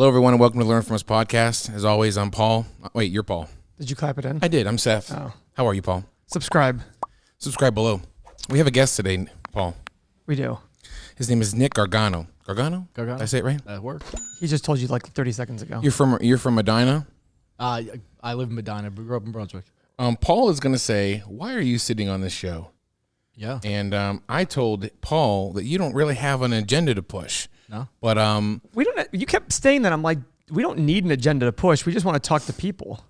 Hello, everyone, and welcome to Learn From Us podcast. As always, I'm Paul. Wait, you're Paul. Did you clap it in? I did. I'm Seth. Oh. How are you, Paul? Subscribe. Subscribe below. We have a guest today, Paul. We do. His name is Nick Gargano. Gargano? Gargano. Did I say it right? That works. He just told you like 30 seconds ago. You're from Medina? I live in Medina, but grew up in Brunswick. Paul is going to say, why are you sitting on this show? Yeah. And I told Paul that you don't really have an agenda to push. No. But We don't. You kept saying that. I'm like, we don't need an agenda to push. We just want to talk to people.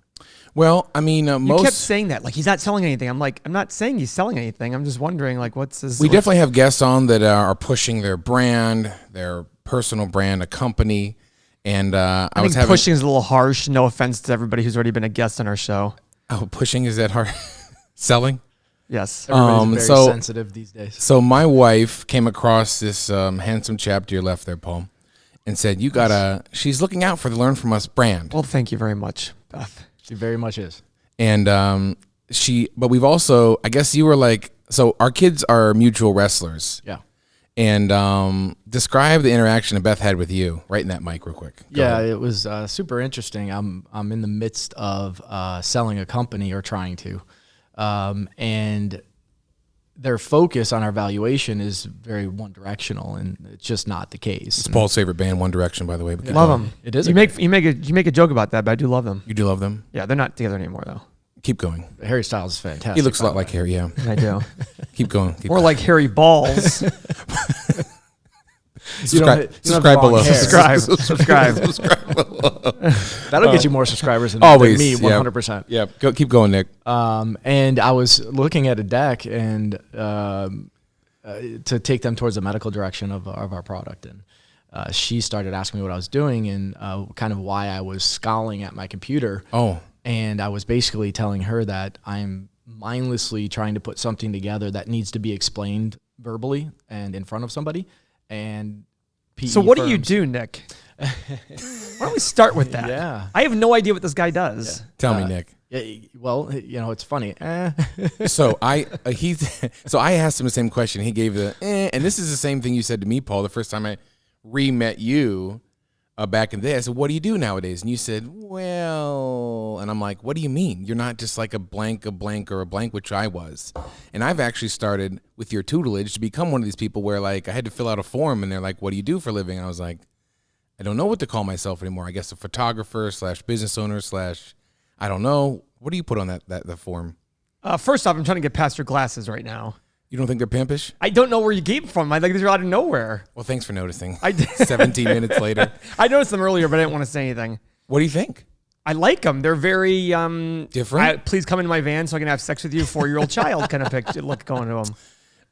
well, I mean, You kept saying that. Like, he's not selling anything. I'm like, I'm not saying he's selling anything. I'm just wondering, like, what's his... we definitely have guests on that are pushing their brand, their personal brand, a company. And I think pushing is a little harsh. No offense to everybody who's already been a guest on our show. Oh, pushing, is that hard? Selling? Yes. Everybody's very sensitive these days. So my wife came across this handsome chap to your left there, Paul, and said, she's looking out for the Learn From Us brand. Well, thank you very much, Beth. She very much is. And but we've also, I guess you were like, so our kids are mutual wrestlers. Yeah. And describe the interaction that Beth had with you, right in that mic real quick. Go ahead. It was super interesting. I'm in the midst of selling a company, or trying to. And their focus on our valuation is very one-directional, and it's just not the case. It's Paul's favorite band, One Direction, by the way. Love them. It is. You make a joke about that, but I do love them. You do love them? Yeah, they're not together anymore though. Keep going. Harry Styles is fantastic. He looks a lot like Harry, yeah. I do. Keep going. Or like Harry Balls. Subscribe below. Subscribe. That'll get you more subscribers than Always, me, yeah. 100%. Yeah, keep going, Nick. And I was looking at a deck and to take them towards the medical direction of our product. And she started asking me what I was doing and kind of why I was scowling at my computer. Oh. And I was basically telling her that I'm mindlessly trying to put something together that needs to be explained verbally and in front of somebody. And PE So what firms. do you do, Nick? Why don't we start with that? Yeah. I have no idea what this guy does. Yeah. Tell me, Nick. Yeah, well, it's funny. So I asked him the same question. He gave and this is the same thing you said to me, Paul, the first time I re-met you back in the day. I said, what do you do nowadays? And you said, well, and I'm like, what do you mean? You're not just like a blank, or a blank, which I was. And I've actually started with your tutelage to become one of these people where like I had to fill out a form and they're like, what do you do for a living? And I was like, I don't know what to call myself anymore. I guess a photographer / business owner / I don't know. What do you put on that form? First off, I'm trying to get past your glasses right now. You don't think they're pimpish? I don't know where you came from. I think these are out of nowhere. Well, thanks for noticing. I did. 17 minutes later. I noticed them earlier, but I didn't want to say anything. What do you think? I like them. They're very different. Please come into my van so I can have sex with you. 4-year-old child kind of picture. Look going to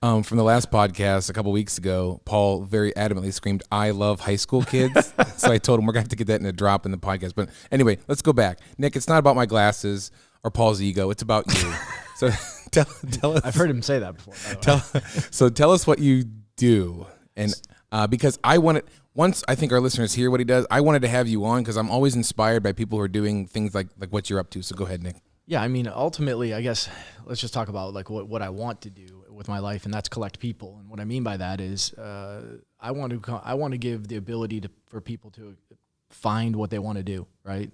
them. From the last podcast a couple weeks ago, Paul very adamantly screamed, I love high school kids. So I told him we're going to have to get that in a drop in the podcast. But anyway, let's go back. Nick, it's not about my glasses or Paul's ego. It's about you. So tell us. I've heard him say that before. Tell us what you do. And because once I think our listeners hear what he does, I wanted to have you on because I'm always inspired by people who are doing things like what you're up to. So go ahead, Nick. Yeah, I mean, ultimately, I guess let's just talk about like what I want to do with my life, and that's collect people. And what I mean by that is I want to give the ability for people to find what they want to do, right?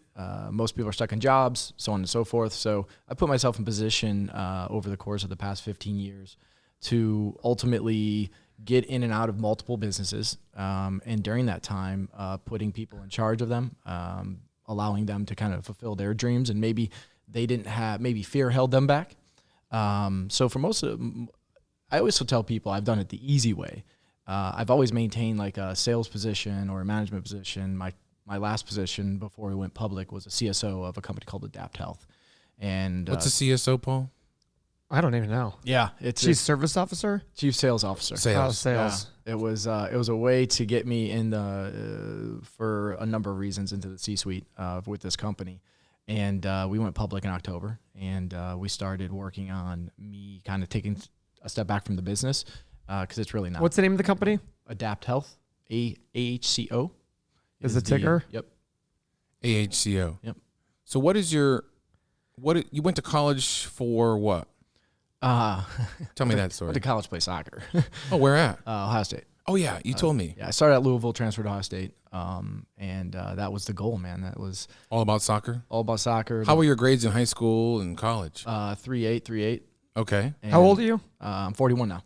Most people are stuck in jobs, so on and so forth. So I put myself in position over the course of the past 15 years to ultimately get in and out of multiple businesses, and during that time, putting people in charge of them, allowing them to kind of fulfill their dreams, and maybe they didn't have, maybe fear held them back. So for most of them, I always tell people I've done it the easy way. I've always maintained like a sales position or a management position. My last position before we went public was a CSO of a company called Adapt Health. And what's a CSO, Paul? I don't even know. Yeah, it's Chief Service Officer? Chief Sales Officer. Sales. Oh, sales. Yeah. It was a way to get me in for a number of reasons into the C-suite with this company. And we went public in October, and we started working on me kind of taking a step back from the business because it's really not. What's the name of the company? Adapt Health, AHCO. Is the ticker? Yep. AHCO. Yep. So you went to college for what? Tell me that story. Went to college to play soccer. Oh, where at? Ohio State. Oh yeah, you told me. Yeah, I started at Louisville, transferred to Ohio State, and that was the goal, man. That was All about soccer. all about soccer. How were your grades in high school and college? 3.8. Okay. How old are you? I'm 41 now.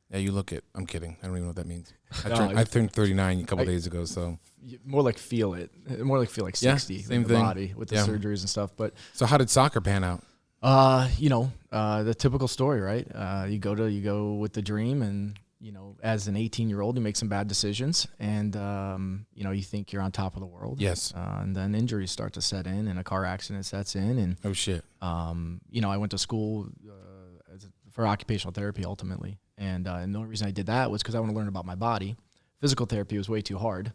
Yeah, you look it. I'm kidding. I don't even know what that means. No, I turned 39 a couple days ago, so. More like feel it. More like feel like 60 Yeah, with same the thing. body with the Yeah. surgeries and stuff. But So how did soccer pan out? the typical story, right? You go with the dream, and as an 18-year-old, you make some bad decisions, and you think you're on top of the world. Yes. And then injuries start to set in, and a car accident sets in, and Oh shit. I went to school for occupational therapy ultimately, and the only reason I did that was because I want to learn about my body. Physical therapy was way too hard.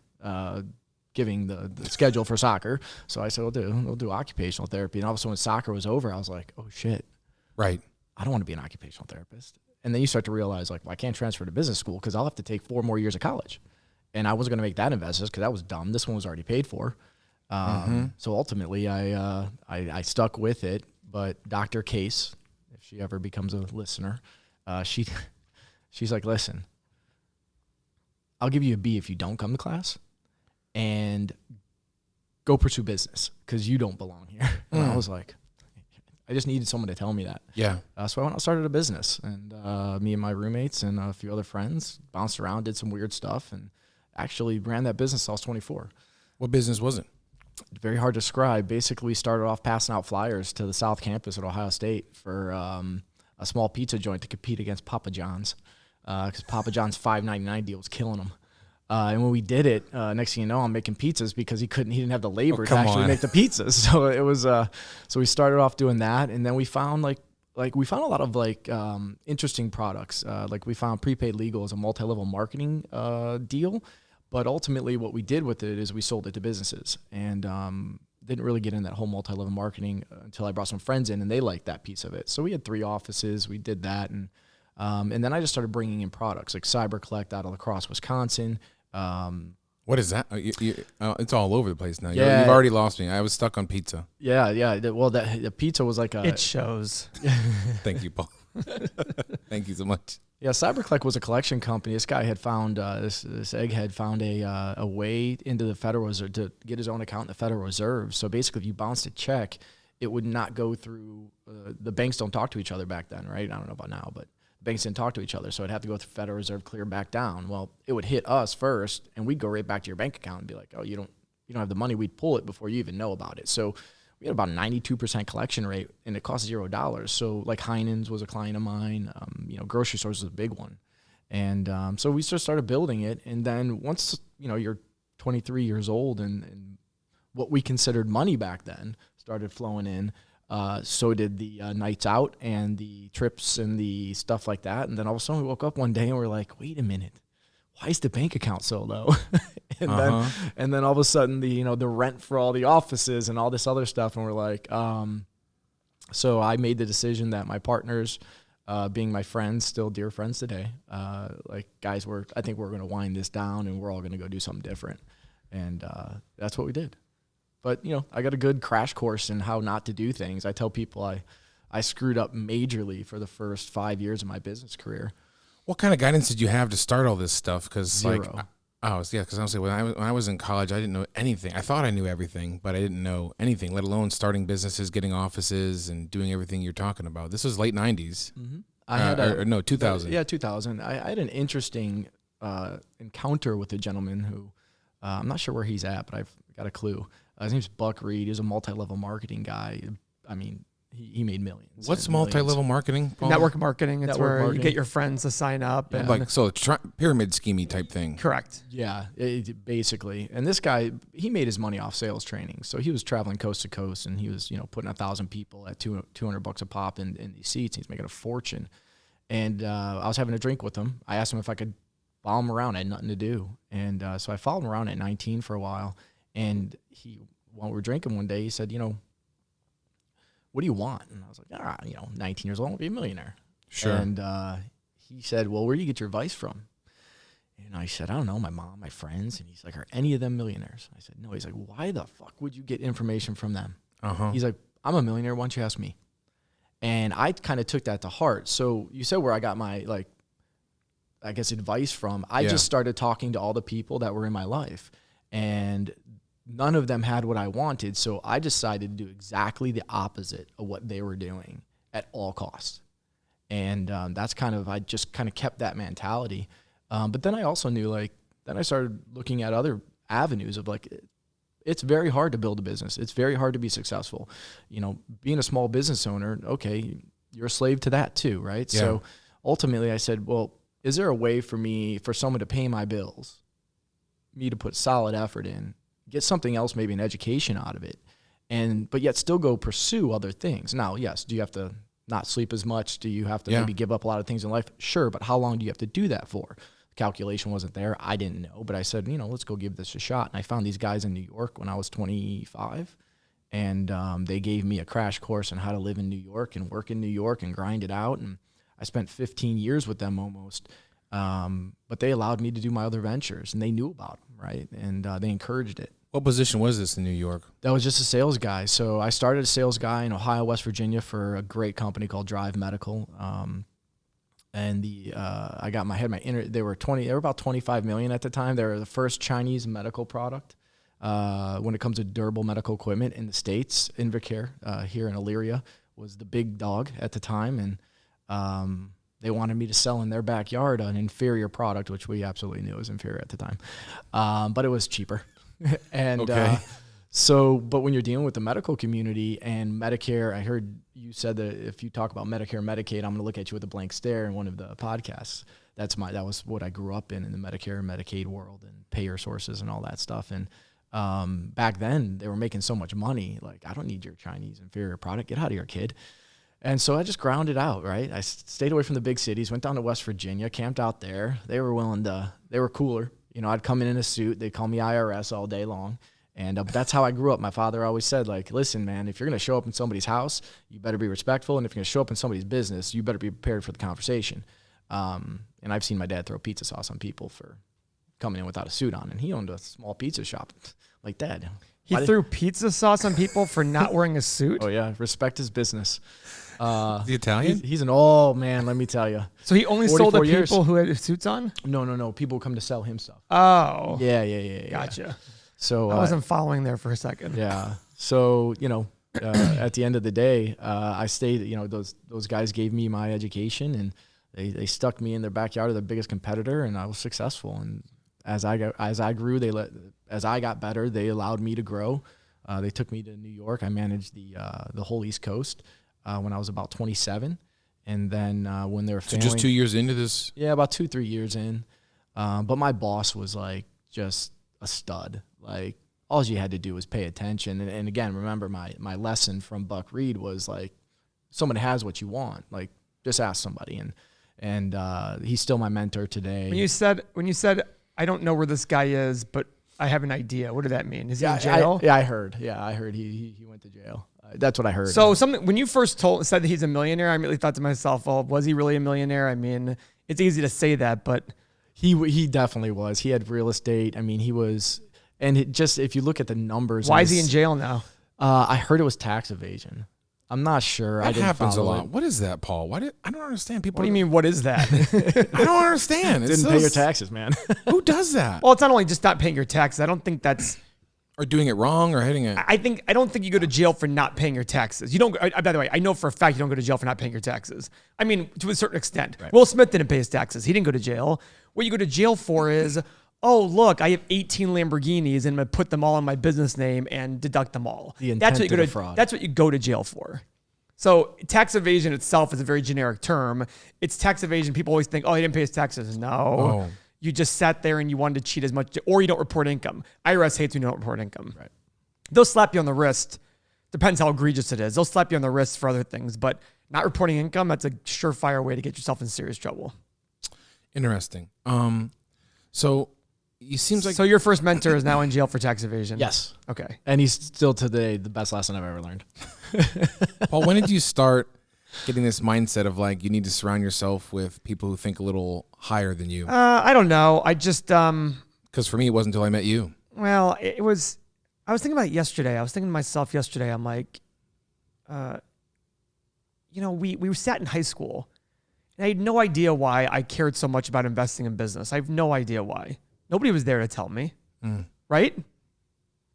Giving the schedule for soccer. So I said, we'll do occupational therapy. And all of a sudden when soccer was over, I was like, oh shit, Right. I don't want to be an occupational therapist. And then you start to realize like, well, I can't transfer to business school because I'll have to take 4 more years of college. And I wasn't going to make that investment because that was dumb. This one was already paid for. So ultimately I stuck with it, but Dr. Case, if she ever becomes a listener, she's like, listen, I'll give you a B if you don't come to class. And go pursue business because you don't belong here. And I was like, I just needed someone to tell me that. Yeah. So I went and started a business, and me and my roommates and a few other friends bounced around, did some weird stuff, and actually ran that business till I was 24. What business was it? Very hard to describe. Basically, we started off passing out flyers to the South Campus at Ohio State for a small pizza joint to compete against Papa John's because Papa John's $5.99 deal was killing them. And when we did it, next thing you know, I'm making pizzas because he didn't have the labor to actually make the pizzas. So it was, so we started off doing that, and then we found we found a lot of interesting products. Like we found prepaid legal as a multi-level marketing deal, but ultimately what we did with it is we sold it to businesses, and didn't really get in that whole multi-level marketing until I brought some friends in, and they liked that piece of it. So we had 3 offices, we did that, and then I just started bringing in products like Cyber Collect out of La Crosse, Wisconsin. What is that? It's all over the place now. Yeah. You've already lost me. I was stuck on pizza. Yeah. Well, the pizza was like It shows. Thank you, Paul. Thank you so much. Yeah, CyberCollect was a collection company. This guy had found this egghead found a way into the Federal Reserve to get his own account in the Federal Reserve. So basically, if you bounced a check, it would not go through. The banks don't talk to each other back then, right? I don't know about now, but banks didn't talk to each other, so it'd have to go through Federal Reserve, clear back down. Well, it would hit us first, and we'd go right back to your bank account and be like, "Oh, you don't have the money." We'd pull it before you even know about it. So we had about 92% collection rate, and it cost $0. So like Heinen's was a client of mine. Grocery stores was a big one, and so we just started building it. And then once you're 23 years old, and what we considered money back then started flowing in. So did the nights out and the trips and the stuff like that. And then all of a sudden we woke up one day and we're like, wait a minute, why is the bank account so low? and then all of a sudden the rent for all the offices and all this other stuff. And we're like, so I made the decision that my partners, being my friends, still dear friends today, guys, I think we're going to wind this down and we're all going to go do something different. And that's what we did. But, I got a good crash course in how not to do things. I tell people I screwed up majorly for the first 5 years of my business career. What kind of guidance did you have to start all this stuff? Because Zero. Because honestly, when I was in college, I didn't know anything. I thought I knew everything, but I didn't know anything, let alone starting businesses, getting offices, and doing everything you're talking about. This was late 90s. Mm-hmm. I had 2000. Yeah, 2000. I had an interesting encounter with a gentleman who I'm not sure where he's at, but I've got a clue. His name's Buck Reed. He's a multi-level marketing guy. I mean, he made millions. What's multi-level marketing, Paul? Network marketing. It's Network where marketing. you get your friends to sign up. Yeah. And Pyramid schemey type thing. correct. Yeah, basically. And this guy, he made his money off sales training. So he was traveling coast to coast, and he was, putting 1,000 people at $200 a pop in these seats. He's making a fortune. And I was having a drink with him. I asked him if I could follow him around. I had nothing to do. And so I followed him around at 19 for a while. And while we were drinking one day, he said, what do you want? And I was like, 19 years old, I want to be a millionaire. Sure. And he said, well, where do you get your advice from? And I said, I don't know, my mom, my friends. And he's like, are any of them millionaires? I said, no. He's like, why the fuck would you get information from them? He's like, I'm a millionaire. Why don't you ask me? And I kind of took that to heart. So you said where I got my I guess, advice from. I just started talking to all the people that were in my life, and none of them had what I wanted. So I decided to do exactly the opposite of what they were doing at all costs. And that's I just kind of kept that mentality. But then I also knew, then I started looking at other avenues of it's very hard to build a business. It's very hard to be successful. Being a small business owner, okay, you're a slave to that too, right? Yeah. So ultimately I said, well, is there a way for someone to pay my bills, me to put solid effort in, get something else, maybe an education out of it, but yet still go pursue other things? Now, yes, do you have to not sleep as much? Do you have to maybe give up a lot of things in life? Sure, but how long do you have to do that for? The calculation wasn't there. I didn't know, but I said, let's go give this a shot. And I found these guys in New York when I was 25, and they gave me a crash course on how to live in New York and work in New York and grind it out. And I spent 15 years with them almost, but they allowed me to do my other ventures, and they knew about them, right? And they encouraged it. What position was this in New York? That was just a sales guy. So I started as a sales guy in Ohio, West Virginia for a great company called Drive Medical. And I got they were about 25 million at the time. They were the first Chinese medical product when it comes to durable medical equipment in the States. Invacare here in Elyria was the big dog at the time, and they wanted me to sell in their backyard an inferior product, which we absolutely knew was inferior at the time, but it was cheaper. And okay. But when you're dealing with the medical community and Medicare, I heard you said that if you talk about Medicare, Medicaid, I'm going to look at you with a blank stare in one of the podcasts. That was what I grew up in the Medicare and Medicaid world and payer sources and all that stuff. And back then they were making so much money. I don't need your Chinese inferior product. Get out of here, kid. And so I just grounded out, right? I stayed away from the big cities, went down to West Virginia, camped out there. They were cooler. I'd come in a suit. They call me IRS all day long. And that's how I grew up. My father always said, listen, man, if you're going to show up in somebody's house, you better be respectful. And if you're going to show up in somebody's business, you better be prepared for the conversation. And I've seen my dad throw pizza sauce on people for coming in without a suit on. And he owned a small pizza shop. Dad. He threw pizza sauce on people for not wearing a suit? Oh, yeah. Respect his business. The Italian? He's an old man, let me tell you. So he only sold to people who had suits on? No. People come to sell him stuff. Oh. Yeah. Gotcha. So I wasn't following there for a second. Yeah. So, at the end of the day, I stayed, those guys gave me my education, and they stuck me in their backyard of their biggest competitor, and I was successful. And as I grew, as I got better, they allowed me to grow. They took me to New York. I managed the whole East Coast when I was about 27. And then when they were failing. So just 2 years into this? Yeah, about 2-3 years in. But my boss was just a stud. All you had to do was pay attention. And again, remember my lesson from Buck Reed was someone has what you want. Just ask somebody. And he's still my mentor today. When you said I don't know where this guy is, but I have an idea. What did that mean? Is he in jail? I heard. Yeah, I heard he went to jail. That's what I heard. So when you first said that he's a millionaire, I immediately thought to myself, well, was he really a millionaire? I mean, it's easy to say that, but he definitely was. He had real estate. I mean, he was. And if you look at the numbers. Why is he in jail now? I heard it was tax evasion. I'm not sure. That happens a lot. What is that, Paul? I don't understand. People. What do you mean? What is that? I don't understand. Didn't pay your taxes, man. Who does that? Well, it's not only just not paying your taxes. I don't think that's. Or doing it wrong, or hitting it. I don't think you go to jail for not paying your taxes. You don't. By the way, I know for a fact you don't go to jail for not paying your taxes. I mean, to a certain extent. Right. Will Smith didn't pay his taxes. He didn't go to jail. What you go to jail for is, oh, look, I have 18 Lamborghinis and I'm going to put them all in my business name and deduct them all. That's what you go to jail for. So tax evasion itself is a very generic term. It's tax evasion. People always think, oh, he didn't pay his taxes. No. Oh. You just sat there and you wanted to cheat as much, or you don't report income. IRS hates when you don't report income. Right. They'll slap you on the wrist. Depends how egregious it is. They'll slap you on the wrist for other things, but not reporting income, that's a surefire way to get yourself in serious trouble. Interesting. So it seems like... So your first mentor is now in jail for tax evasion? Yes. Okay. And he's still today the best lesson I've ever learned. Paul, when did you start getting this mindset of you need to surround yourself with people who think a little higher than you? I don't know. I just... Because for me, it wasn't until I met you. Well, it was... I was thinking about it yesterday. I was thinking to myself yesterday, I'm like, we sat in high school. And I had no idea why I cared so much about investing in business. I have no idea why. Nobody was there to tell me, right?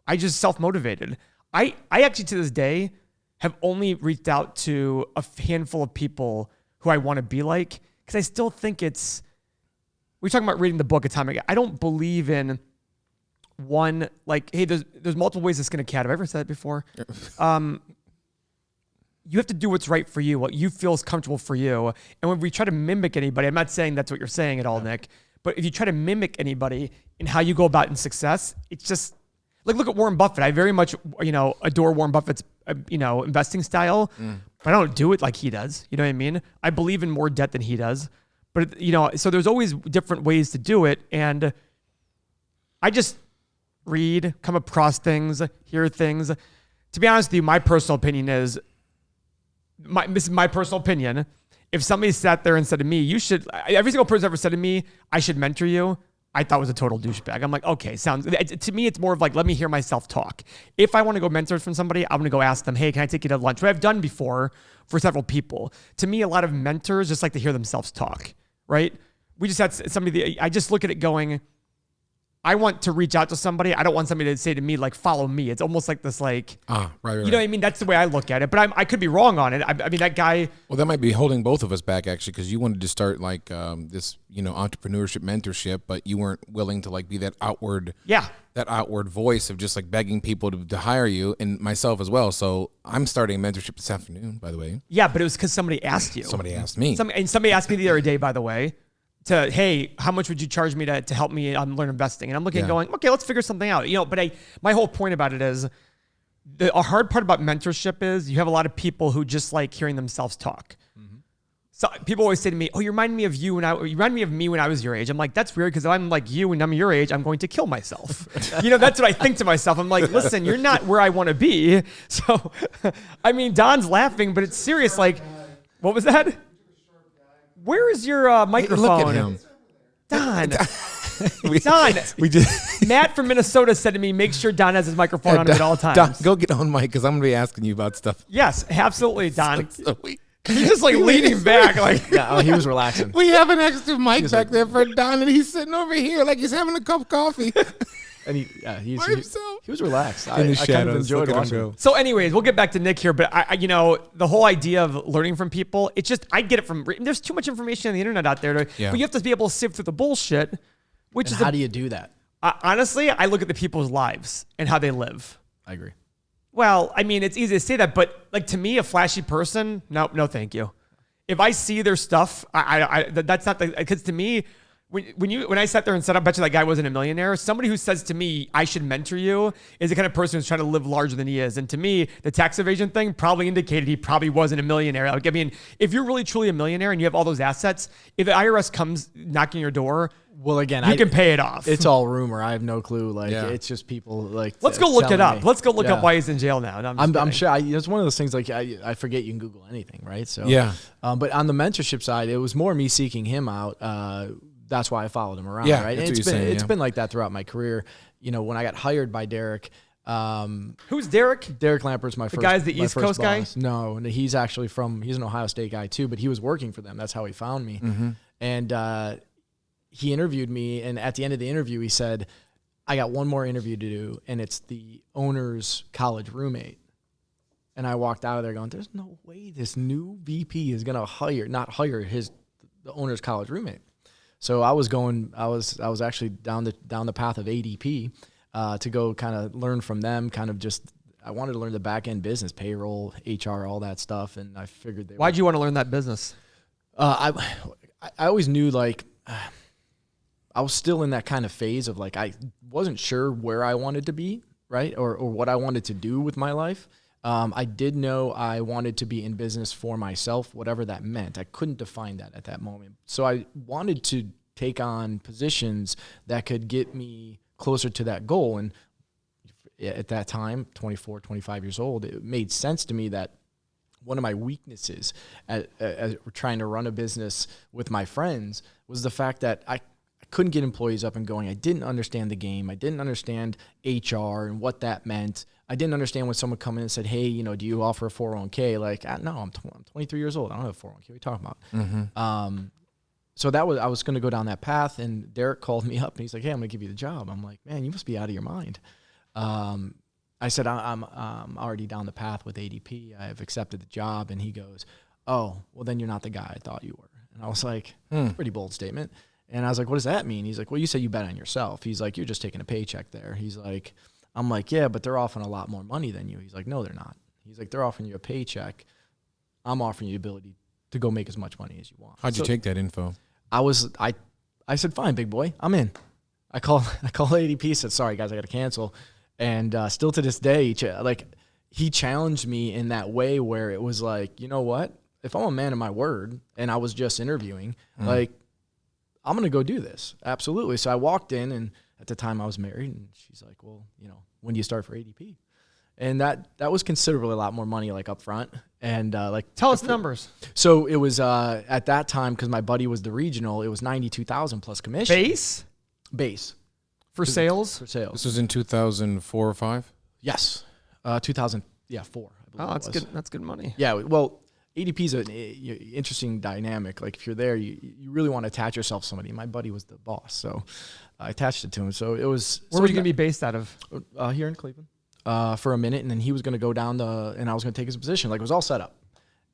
I just self-motivated. I actually, to this day, have only reached out to a handful of people who I want to be like, because I still think it's, we're talking about reading the book a time ago. I don't believe in one, like, hey, there's multiple ways to skin a cat. Have I ever said that before? You have to do what's right for you, what you feel is comfortable for you. And when we try to mimic anybody, I'm not saying that's what you're saying at all, Nick, but if you try to mimic anybody in how you go about in success, it's just, like, look at Warren Buffett. I very much, adore Warren Buffett's, investing style, but I don't do it like he does. You know what I mean? I believe in more debt than he does. But, so there's always different ways to do it. And I just read, come across things, hear things. To be honest with you, my personal opinion is, this is my personal opinion. If somebody sat there and said to me, every single person ever said to me, I should mentor you, I thought was a total douchebag. I'm like, okay, to me, it's more of like, let me hear myself talk. If I want to go mentor from somebody, I'm going to go ask them, hey, can I take you to lunch? What I've done before for several people. To me, a lot of mentors just like to hear themselves talk, right? We just had somebody, I just look at it going, I want to reach out to somebody. I don't want somebody to say to me, like, follow me. It's almost like this, like, right. You know what I mean? That's the way I look at it. But I could be wrong on it. I mean, that guy. Well, that might be holding both of us back, actually, because you wanted to start, like, this, entrepreneurship mentorship, but you weren't willing to, like, be that outward voice of just, like, begging people to hire you, and myself as well. So I'm starting a mentorship this afternoon, by the way. Yeah, but it was because somebody asked you. Somebody asked me. Somebody asked me the other day, by the way, hey, how much would you charge me to help me learn investing? And I'm looking going, okay, let's figure something out. But my whole point about it is, a hard part about mentorship is you have a lot of people who just like hearing themselves talk. So people always say to me, oh, you remind me of me when I was your age. I'm like, that's weird, because if I'm like you and I'm your age, I'm going to kill myself. That's what I think to myself. I'm like, listen, you're not where I want to be. So, I mean, Don's laughing, but it's serious. Like, what was that? Where is your microphone? Look at him. Don. Matt from Minnesota said to me, make sure Don has his microphone on him at all times. Don, go get on mic, because I'm going to be asking you about stuff. Yes, absolutely, Don. He's just like leaning back. Like, yeah, he was relaxing. We have an extra mic back there for Don, and he's sitting over here like he's having a cup of coffee. And he was relaxed. In the shadows, I kind of enjoyed watching him go. So anyways, we'll get back to Nick here, but the whole idea of learning from people, it's just, I get it from, there's too much information on the internet out there, but you have to be able to sift through the bullshit, which is how do you do that? Honestly, I look at the people's lives and how they live. I agree. Well, I mean, it's easy to say that, but like, to me, a flashy person, no, thank you. If I see their stuff, that's not because to me, when I sat there and said, I bet you that guy wasn't a millionaire, somebody who says to me, I should mentor you, is the kind of person who's trying to live larger than he is. And to me, the tax evasion thing probably indicated he probably wasn't a millionaire. Like, I mean, if you're really truly a millionaire and you have all those assets, if the IRS comes knocking your door, well, again, you can pay it off. It's all rumor. I have no clue. Like, it's just people like. Let's go look it up. Let's go look up why he's in jail now. No, I'm sure. It's one of those things. Like, I forget you can Google anything, right? So yeah. But on the mentorship side, it was more me seeking him out. That's why I followed him around. Yeah, right. That's And it's been like that throughout my career. When I got hired by Derek. Who's Derek? Derek Lampert's my first. The guy's the East Coast boss. guy? No, he's actually he's an Ohio State guy too, but he was working for them. That's how he found me. Mm-hmm. And he interviewed me, and at the end of the interview, he said, I got one more interview to do, and it's the owner's college roommate. And I walked out of there going, there's no way this new VP is going to not hire the owner's college roommate. So I was actually down the path of ADP to go kind of learn from them, I wanted to learn the back end business, payroll, HR, all that stuff. And I figured Why'd you want to learn that business? I always knew, like, I was still in that kind of phase of, like, I wasn't sure where I wanted to be, right? Or what I wanted to do with my life. I did know I wanted to be in business for myself, whatever that meant. I couldn't define that at that moment. So I wanted to take on positions that could get me closer to that goal. And at that time, 24, 25 years old, it made sense to me that one of my weaknesses at trying to run a business with my friends was the fact that I couldn't get employees up and going. I didn't understand the game. I didn't understand HR and what that meant. I didn't understand when someone come in and said, hey, you know, do you offer a 401k? Like, no, I'm 23 years old. I don't have a 401k. What are you talking about? Mm-hmm. So I was going to go down that path, and Derek called me up and he's like, hey, I'm going to give you the job. I'm like, man, you must be out of your mind. I said, I'm already down the path with ADP. I've accepted the job. And he goes, oh, well, then you're not the guy I thought you were. And I was like, that's a pretty bold statement. And I was like, what does that mean? He's like, well, you said you bet on yourself. He's like, you're just taking a paycheck there. He's like, I'm like, yeah, but they're offering a lot more money than you. He's like, no, they're not. He's like, they're offering you a paycheck. I'm offering you the ability to go make as much money as you want. How'd you take that info? I said, fine, big boy, I'm in. I call ADP, said, sorry guys, I got to cancel. And still to this day, he challenged me in that way where it was like, you know what? If I'm a man of my word and I was just interviewing, like, I'm going to go do this. Absolutely. So I walked in, and at the time I was married, and she's like, well, you know, when do you start for ADP? And that was considerably a lot more money, like up front. And tell us the numbers. So it was at that time, because my buddy was the regional, it was $92,000 plus commission. Base. For sales? For sales. This was in 2004 or 5? Yes. 2004. I believe that's good. That's good money. Yeah. Well, ADP is an interesting dynamic. Like if you're there, you really want to attach yourself to somebody. My buddy was the boss, so I attached it to him. So it was. Where were you going to be based out of? Here in Cleveland. For a minute, and then he was going to go down and I was going to take his position. Like it was all set up.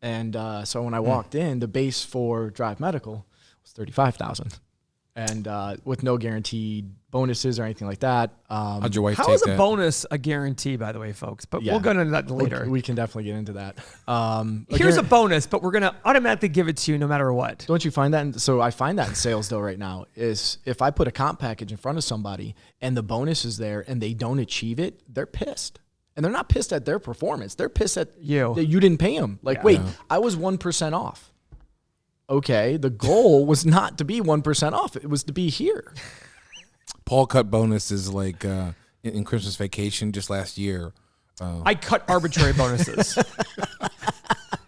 And so when I walked in, the base for Drive Medical was $35,000, and with no guaranteed bonuses or anything like that. How'd your wife How take is that? a bonus a guarantee, by the way, folks? But we'll go into that later. We can definitely get into that. Here's a bonus, but we're going to automatically give it to you no matter what. Don't you find that? So I find that in sales though right now is if I put a comp package in front of somebody and the bonus is there and they don't achieve it, they're pissed. And they're not pissed at their performance. They're pissed at you. That you didn't pay them. Like, wait, I was 1% off. Okay, the goal was not to be 1% off. It was to be here. Paul cut bonuses like in Christmas Vacation just last year. I cut arbitrary bonuses.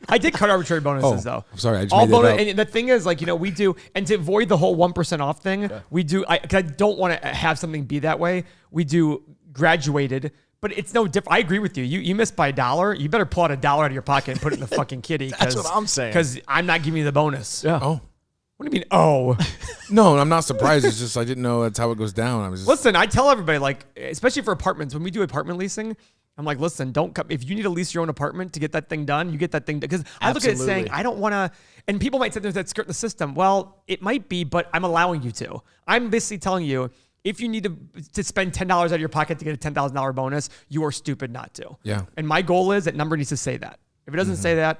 I did cut arbitrary bonuses though. I'm sorry, I just made that up. And the thing is, like, you know, we do, and to avoid the whole 1% off thing, we do. I don't want to have something be that way. We do graduated. But it's no different. I agree with you. You missed by $1. You better pull out $1 out of your pocket and put it in the fucking kitty. That's what I'm saying. Because I'm not giving you the bonus. Yeah. Oh. What do you mean, oh? No, I'm not surprised. It's just I didn't know that's how it goes down. I was just, Listen, I tell everybody, like, especially for apartments, when we do apartment leasing, I'm like, listen, don't come. If you need to lease your own apartment to get that thing done, you get that thing done. Because I look at it saying, I don't want to, and people might say there's that skirt in the system. Well, it might be, but I'm allowing you to. I'm basically telling you, if you need to spend $10 out of your pocket to get a $10,000 bonus, you are stupid not to. Yeah. And my goal is that number needs to say that. If it doesn't say that,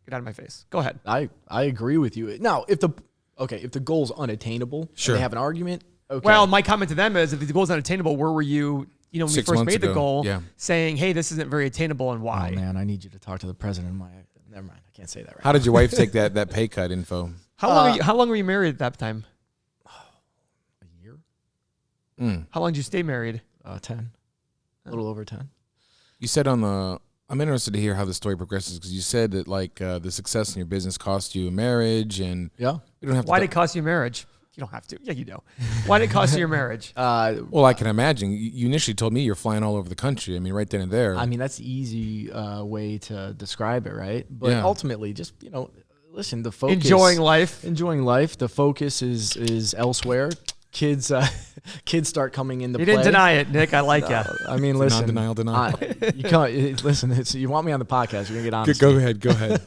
get out of my face. Go ahead. I agree with you. Now, if the goal's unattainable, sure, and they have an argument. Okay. Well, my comment to them is, if the goal's unattainable, where were you? You know, when we 6 first months made the ago. goal, Yeah. saying, "Hey, this isn't very attainable," and why? Oh man, I need you to talk to the president. Never mind, I can't say that right. How did your wife take that pay cut info? How long were you married at that time? A year? How long did you stay married? 10. A little over 10. You said I'm interested to hear how the story progresses, because you said that like the success in your business cost you a marriage, and Yeah. you don't have Why to. did it cost you marriage? You don't have to. Yeah, you do. Why did it cost you your marriage? Well, I can imagine. You initially told me you're flying all over the country. I mean, right then and there. I mean, that's the easy way to describe it, right? But Yeah. ultimately, just, listen, the focus. Enjoying life. Enjoying life. The focus is elsewhere. Kids start coming into You play. didn't deny it, Nick. I like you. I mean, listen. Non-denial denial. You can't listen. You want me on the podcast? You're gonna get honest. Go ahead.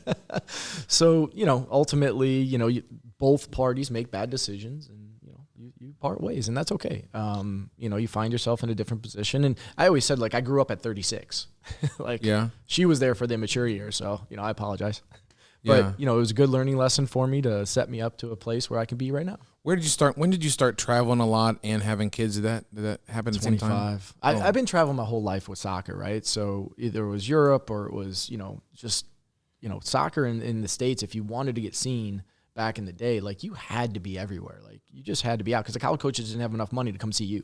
So ultimately, both parties make bad decisions, and you part ways, and that's okay. You find yourself in a different position, and I always said, like, I grew up at 36. She was there for the immature years, so I apologize. But it was a good learning lesson for me to set me up to a place where I can be right now. Where did you start? When did you start traveling a lot and having kids? Did that happen at the same time? 25. I've been traveling my whole life with soccer, right? So either it was Europe or it was, just soccer in the States. If you wanted to get seen back in the day, like, you had to be everywhere. Like, you just had to be out, because the college coaches didn't have enough money to come see you.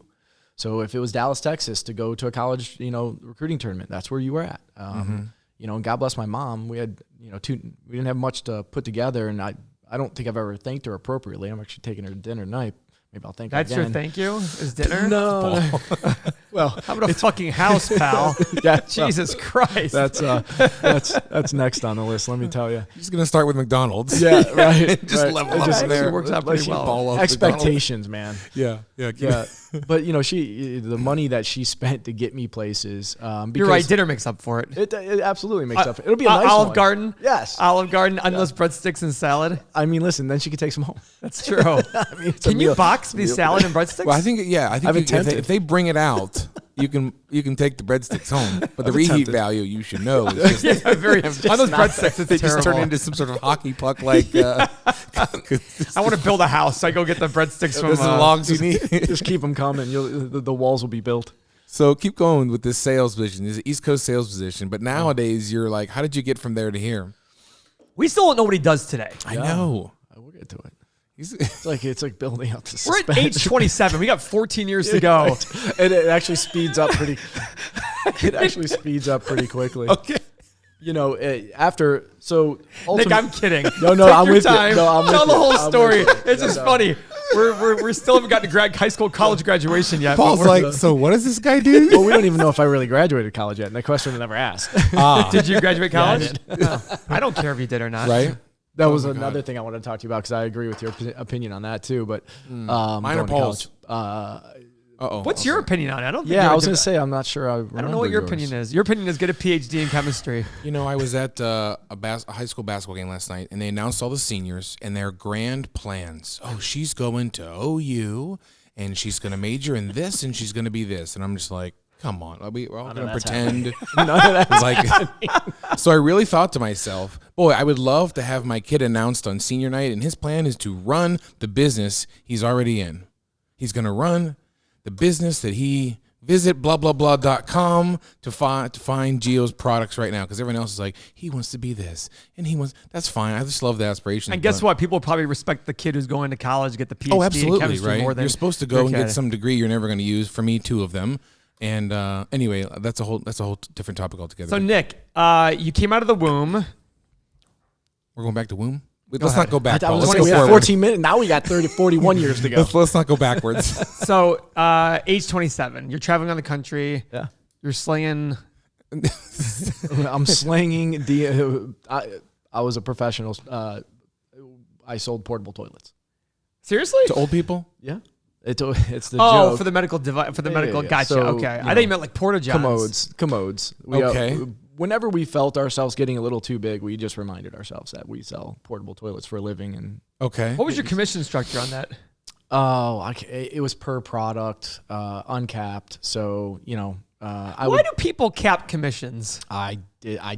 So if it was Dallas, Texas, to go to a college, recruiting tournament, that's where you were at. And God bless my mom. We had, we didn't have much to put together, and I don't think I've ever thanked her appropriately. I'm actually taking her to dinner tonight. Maybe I'll thank her again. That's your thank you? Is dinner? No. Well, How about a fucking house, pal? yeah, Jesus Christ. that's next on the list. Let me tell you. He's gonna start with McDonald's. Yeah, right. Just right. level It up just from there. It works out pretty well. Ball off Expectations, man. McDonald's. Yeah. Yeah, but the money that she spent to get me places. Because You're right. Dinner makes up for it. It absolutely makes up. It'll be a nice Olive one. Garden. Yes. Olive Garden, endless breadsticks and salad. I mean, listen. Then she could take some home. That's true. I mean, it's a Can you meal. box me salad and breadsticks? Well, I think I've if attempted. they bring it out, you can take the breadsticks home. But the I've reheat attempted. value, you should know, is just, yeah, very. On those breadsticks, it's they just turn terrible. into some sort of hockey puck like. I want to build a house, so I go get the breadsticks from. This is the logs you need. Just keep them coming. The walls will be built. So keep going with this sales position. This is East Coast sales position. But nowadays, you're like, how did you get from there to here? We still don't know what he does today. I know. We'll get to it. He's, It's like building up to We're at age 27. We got 14 years to go. And it actually speeds up pretty. It actually speeds up pretty quickly. okay. You know, after so. Nick, I'm kidding. No, Take I'm your with you. time. No, I'm with Tell the you. whole I'm story. with you. It's just funny. We're still haven't gotten to high school, college graduation yet. but Paul's we're- like, so what does this guy do? Well, we don't even know if I really graduated college yet, and that question was never asked. did you graduate Yeah, I college? No. I don't care if you did or not. Right? That was my another God. thing I wanted to talk to you about because I agree with your opinion on that too. But Mine or going to Paul's? college. Uh-oh. What's your opinion on it? I don't. Think Yeah, you're I was a going div- to say I'm not sure. I I don't know what your opinion is. Your opinion is get a PhD in chemistry. You know, I was at a high school basketball game last night, and they announced all the seniors and their grand plans. Oh, she's going to OU, and she's going to major in this, and she's going to be this. And I'm just like, come on. We're all going to that's pretend. None of that's Like, so I really thought to myself, boy, I would love to have my kid announced on senior night, and his plan is to run the business he's already in. He's going to run the business that he visit blah.com to find Gio's products right now, because everyone else is like, he wants to be this, and that's fine. I just love the aspiration. And guess what? People probably respect the kid who's going to college, get the PhD Oh, in absolutely, chemistry right? more than You're supposed to go your and kid. get some degree you're never going to use. For me, 2 of them. And anyway, that's a whole different topic altogether. So Nick, you came out of the womb. We're going back to womb. Let's not go back. I Paul. was Let's saying go we had forward. 14 minutes. Now we got 41 years to go. Let's not go backwards. So age 27, you're traveling on the country. Yeah. You're slaying. I'm slanging I was a professional. I sold portable toilets. Seriously? To old people. Yeah. It's the Oh, joke. for the medical device, for the Yeah, medical. yeah. Gotcha. So, okay. you I thought you meant like porta johns. commodes. Okay. Whenever we felt ourselves getting a little too big, we just reminded ourselves that we sell portable toilets for a living. And Okay. What was your commission structure on that? it was per product, uncapped. So Why do people cap commissions? I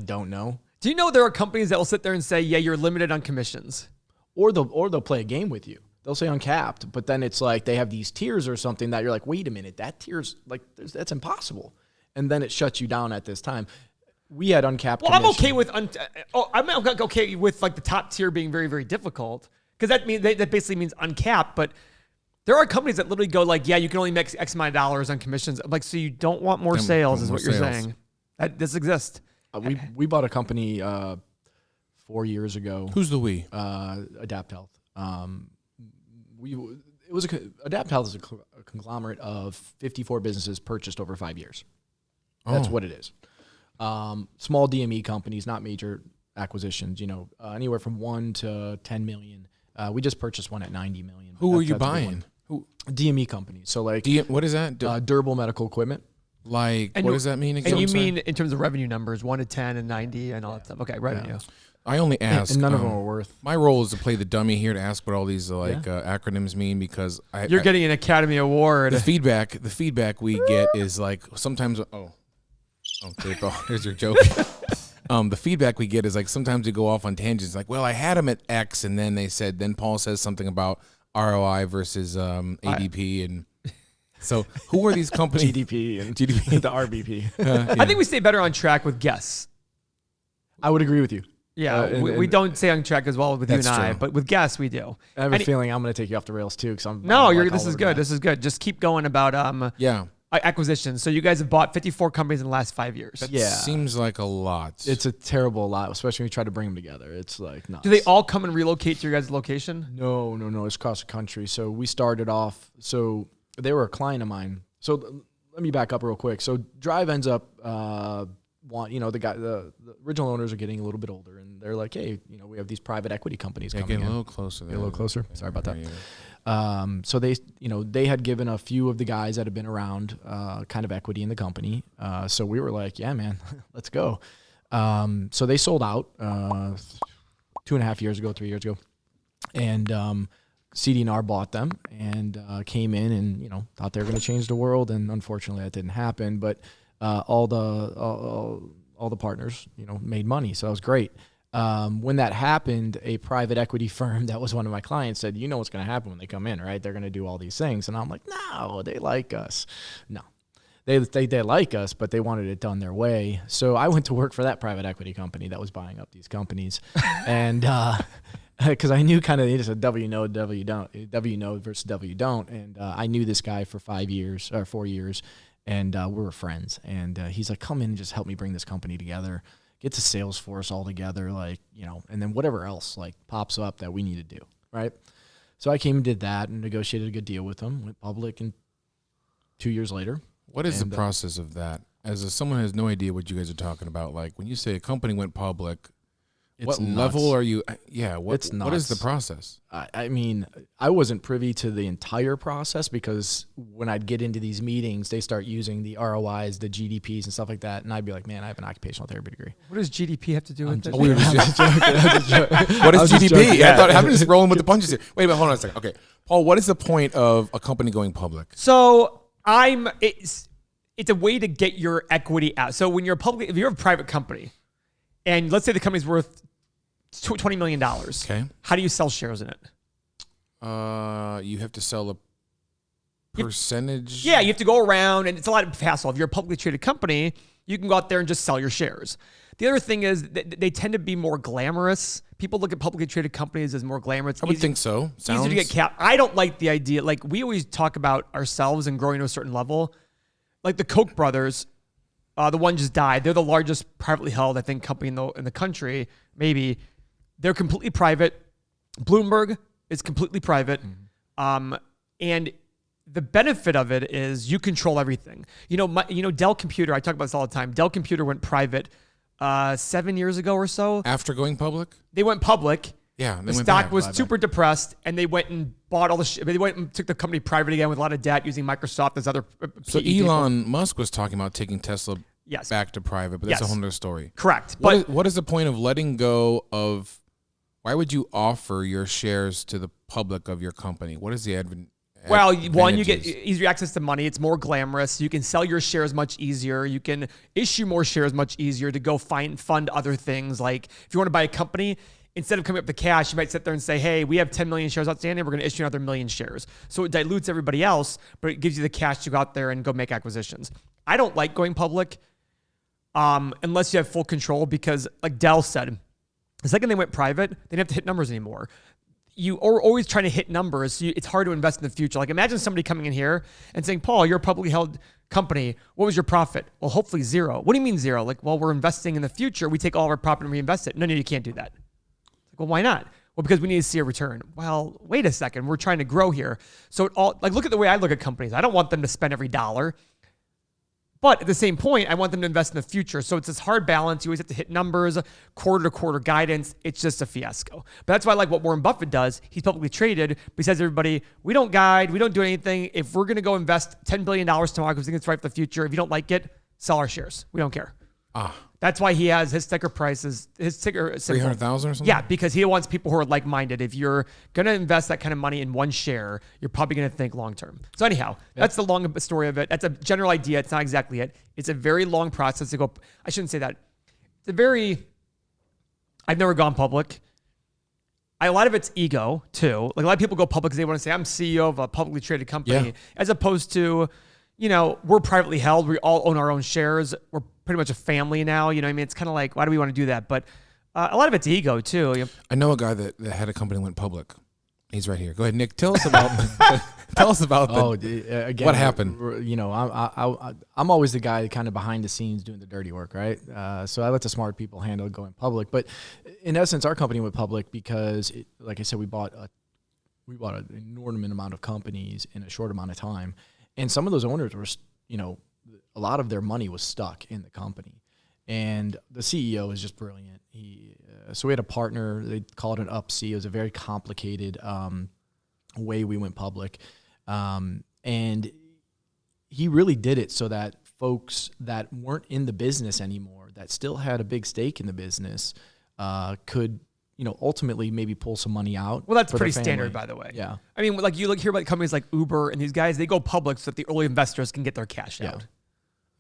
don't know. Do you know there are companies that will sit there and say, "Yeah, you're limited on commissions." Or they'll play a game with you. They'll say uncapped, but then it's like they have these tiers or something that you're like, wait a minute, that tier's like that's impossible, and then it shuts you down at this time. We had uncapped. Well, I'm commission. okay with I'm okay with like the top tier being very, very difficult, because that basically means uncapped. But there are companies that literally go like, "Yeah, you can only make X amount of dollars on commissions." I'm like, so you don't want more sales, is more what you're sales. saying? This exists. We bought a company 4 years ago. Who's the we? Adapt Health. Adapt Health is a conglomerate of 54 businesses purchased over 5 years. That's what it is. Small DME companies, not major acquisitions. Anywhere from 1 to 10 million. We just purchased one at 90 million. Who are you That's a big buying? one. Who? DME companies. So like What is that? durable medical equipment. Like, And what you- does that mean? And Again? you I'm sorry? mean in terms of revenue numbers, 1 to 10 and 90 and all that stuff. Okay, revenue. I only ask. And none of them are worth. My role is to play the dummy here to ask what all these acronyms mean, because You're getting an Academy Award. the feedback we get is like sometimes here's your joke. The feedback we get is like sometimes we go off on tangents, like, well, I had them at X, and then Paul says something about ROI versus ADP, and so who are these companies? GDP and GDP. the RBP. I think we stay better on track with guests. I would agree with you. Yeah, we don't stay on track as well with you and That's I, true. but with guests we do. I have a And- feeling I'm going to take you off the rails too, because I'm. No, I'm like this all is over good. that. This is good. Just keep going about acquisitions. So you guys have bought 54 companies in the last 5 years. Yeah. Seems like a lot. It's a terrible lot, especially when you try to bring them together. It's like nuts. Do they all come and relocate to your guys' location? No. It's across the country. So we started off. So they were a client of mine. So let me back up real quick. So Drive ends up, the original owners are getting a little bit older, and they're like, hey, we have these private equity companies coming in. Get a little closer. Get a little closer. Sorry about that. So they had given a few of the guys that had been around kind of equity in the company. So we were like, yeah, man, let's go. So they sold out 2.5 years ago, 3 years ago, and CD&R bought them and came in and thought they were going to change the world, and unfortunately that didn't happen. But all the partners made money, so that was great. When that happened, a private equity firm that was one of my clients said, what's going to happen when they come in, right? They're going to do all these things. And I'm like, no, they like us. No, they like us, but they wanted it done their way. So I went to work for that private equity company that was buying up these companies. And because I knew kind of it's a W know versus W don't. And I knew this guy for 4 years, and we were friends. And he's like, come in and just help me bring this company together. Get to Salesforce all together, and then whatever else pops up that we need to do, right? So I came and did that and negotiated a good deal with them, went public, and 2 years later. What is the process of that? As someone who has no idea what you guys are talking about, when you say a company went public, what level are you? Yeah, what is the process? I mean, I wasn't privy to the entire process, because when I'd get into these meetings, they start using the ROIs, the GDPs, and stuff like that, and I'd be like, "Man, I have an occupational therapy degree." What does GDP have to do with it? What is GDP? Yeah. I thought I'm just rolling with the punches here. Wait a minute, hold on a second. Okay, Paul, what is the point of a company going public? So it's a way to get your equity out. So when if you're a private company, and let's say the company's worth $20 million. Okay. How do you sell shares in it? You have to sell a percentage. Yeah, you have to go around, and it's a lot of hassle. If you're a publicly traded company, you can go out there and just sell your shares. The other thing is they tend to be more glamorous. People look at publicly traded companies as more glamorous. I would think so. Easier to get capped. I don't like the idea. We always talk about ourselves and growing to a certain level. Like the Koch brothers, the one just died. They're the largest privately held, I think, company in the country, maybe. They're completely private. Bloomberg is completely private. Mm-hmm. And the benefit of it is you control everything. Dell Computer, I talk about this all the time. Dell Computer went private 7 years ago or so. After going public? They went public. Yeah. The stock was super depressed, and they went and bought all the they went and took the company private again with a lot of debt using Microsoft as other So Elon Musk was talking about taking Tesla back to private, but that's a whole other story. Correct. What is the point of letting go of? Why would you offer your shares to the public of your company? What is the advantage? Well, one, you get easier access to money. It's more glamorous. You can sell your shares much easier. You can issue more shares much easier to go fund other things. Like if you want to buy a company, instead of coming up the cash, you might sit there and say, hey, we have 10 million shares outstanding. We're going to issue another 1 million shares. So it dilutes everybody else, but it gives you the cash to go out there and go make acquisitions. I don't like going public unless you have full control, because like Dell said, the second they went private, they didn't have to hit numbers anymore. You are always trying to hit numbers, so it's hard to invest in the future. Like imagine somebody coming in here and saying, Paul, you're a publicly held company. What was your profit? Well, hopefully zero. What do you mean zero? Like, well, we're investing in the future. We take all of our profit and reinvest it. No, you can't do that. Like, well, why not? Well, because we need to see a return. Well, wait a second. We're trying to grow here. So look at the way I look at companies. I don't want them to spend every dollar. But at the same point, I want them to invest in the future. So it's this hard balance. You always have to hit numbers, quarter to quarter guidance. It's just a fiasco. But that's why I like what Warren Buffett does. He's publicly traded, but he says to everybody, we don't guide, we don't do anything. If we're going to go invest $10 billion tomorrow because we think it's right for the future, if you don't like it, sell our shares. We don't care. That's why he has his ticker prices, his ticker symbol. 300,000 or something? Yeah, because he wants people who are like-minded. If you're going to invest that kind of money in one share, you're probably going to think long-term. So anyhow, that's the long story of it. That's a general idea. It's not exactly it. It's a very long process to go. I shouldn't say that. I've never gone public. A lot of it's ego too. Like a lot of people go public because they want to say, I'm CEO of a publicly traded company, as opposed to, we're privately held. We all own our own shares. We're pretty much a family now. You know what I mean? It's kind of like, why do we want to do that? But a lot of it's ego too. I know a guy that had a company that went public. He's right here. Go ahead, Nick. Tell us about again, what happened. I'm always the guy kind of behind the scenes doing the dirty work, right? So I let the smart people handle going public. But in essence, our company went public because, like I said, we bought an inordinate amount of companies in a short amount of time. And some of those owners were, a lot of their money was stuck in the company. And the CEO is just brilliant. So we had a partner, they called it an Up-C. It was a very complicated way we went public. And he really did it so that folks that weren't in the business anymore, that still had a big stake in the business, could, ultimately maybe pull some money out. Well, that's pretty standard, by the way. Yeah. I mean, like you hear about companies like Uber and these guys, they go public so that the early investors can get their cash out.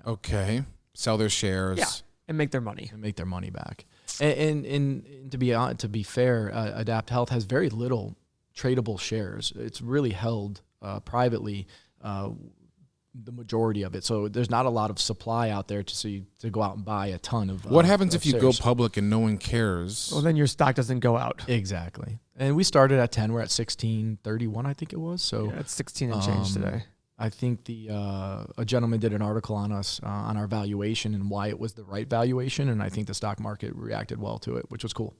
Okay. Sell their shares. Yeah. And make their money. And make their money back. And to be fair, Adapt Health has very little tradable shares. It's really held privately, the majority of it. So there's not a lot of supply out there to go out and buy a ton of. What happens if you shares. go public and no one cares? Well, then your stock doesn't go out. Exactly. And we started at 10. We're at 16.31, I think it was. So yeah, it's 16 and change today. I think a gentleman did an article on us on our valuation and why it was the right valuation, and I think the stock market reacted well to it, which was cool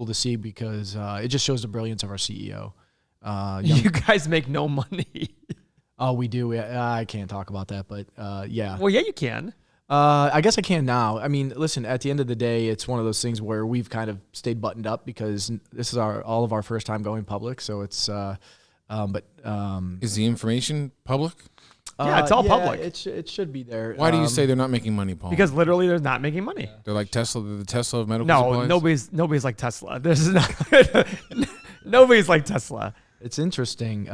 to see because it just shows the brilliance of our CEO. You guys make no money. Oh, we do. I can't talk about that, but yeah. Well, yeah, you can. I guess I can now. I mean, listen, at the end of the day, it's one of those things where we've kind of stayed buttoned up because this is all of our first time going public, so it's. Is the information public? Yeah, it's all public. It should be there. Why do you say they're not making money, Paul? Because literally they're not making money. They're like Tesla, the Tesla of medical No, supplies? nobody's like Tesla. This is not nobody's like Tesla. It's interesting.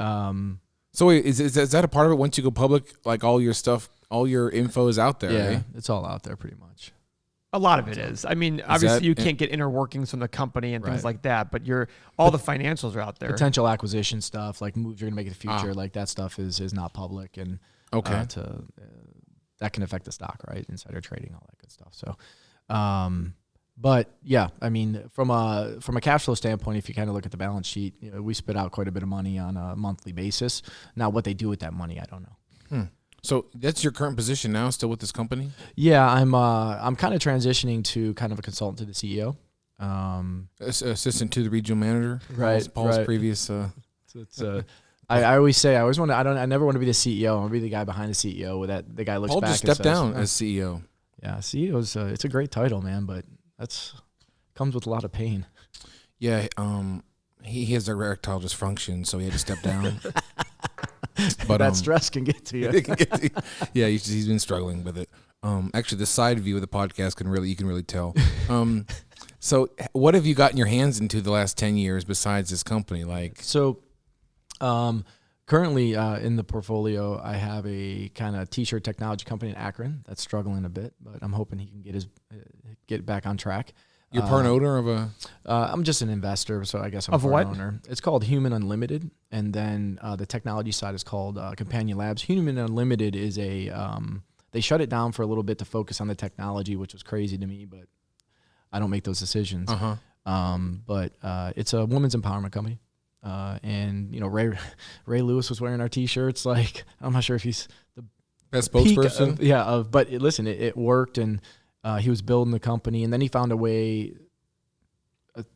So wait, is that a part of it? Once you go public, like all your stuff, all your info is out there, Yeah, right? it's all out there pretty much. A lot of it is. I mean, obviously you can't get inner workings from the company and things like that, but all the financials are out there. Potential acquisition stuff, like moves you're gonna make in the future, like that stuff is not public, and that can affect the stock, right? Insider trading, all that good stuff. So, but yeah, I mean, from a cash flow standpoint, if you kind of look at the balance sheet, we spit out quite a bit of money on a monthly basis. Now, what they do with that money, I don't know. So that's your current position now, still with this company? Yeah, I'm kind of transitioning to kind of a consultant to the CEO. Assistant to the regional manager, right? Paul's right. previous. I always say I never want to be the CEO. I want to be the guy behind the CEO. That the guy looks Paul back. just and stepped says, down as CEO. Yeah, CEO's it's a great title, man, but that's comes with a lot of pain. Yeah, he has erectile dysfunction, so he had to step down. But that stress can get to you. Yeah, he's been struggling with it. Actually, the side view of the podcast you can really tell. So, what have you gotten your hands into the last 10 years besides this company? Currently in the portfolio, I have a kind of t-shirt technology company in Akron that's struggling a bit, but I'm hoping he can get back on track. You're part owner of a. I'm just an investor, so I guess I'm of part what? owner. It's called Human Unlimited, and then the technology side is called Companion Labs. Human Unlimited is they shut it down for a little bit to focus on the technology, which was crazy to me, but I don't make those decisions. But it's a women's empowerment company, and Ray Lewis was wearing our T-shirts. Like, I'm not sure if he's the best spokesperson. But listen, it worked, and he was building the company, and then he found a way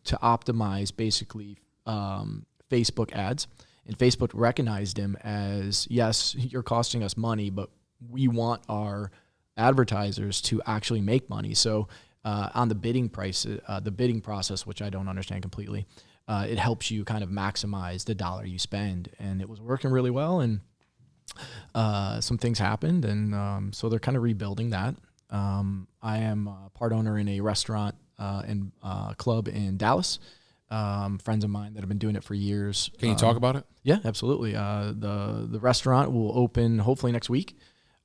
to optimize basically Facebook ads, and Facebook recognized him as, yes, you're costing us money, but we want our advertisers to actually make money. So on the bidding process, which I don't understand completely, it helps you kind of maximize the dollar you spend, and it was working really well. And some things happened, and so they're kind of rebuilding that. I am part owner in a restaurant and club in Dallas. Friends of mine that have been doing it for years. Can you talk about it? Yeah, absolutely. The restaurant will open hopefully next week.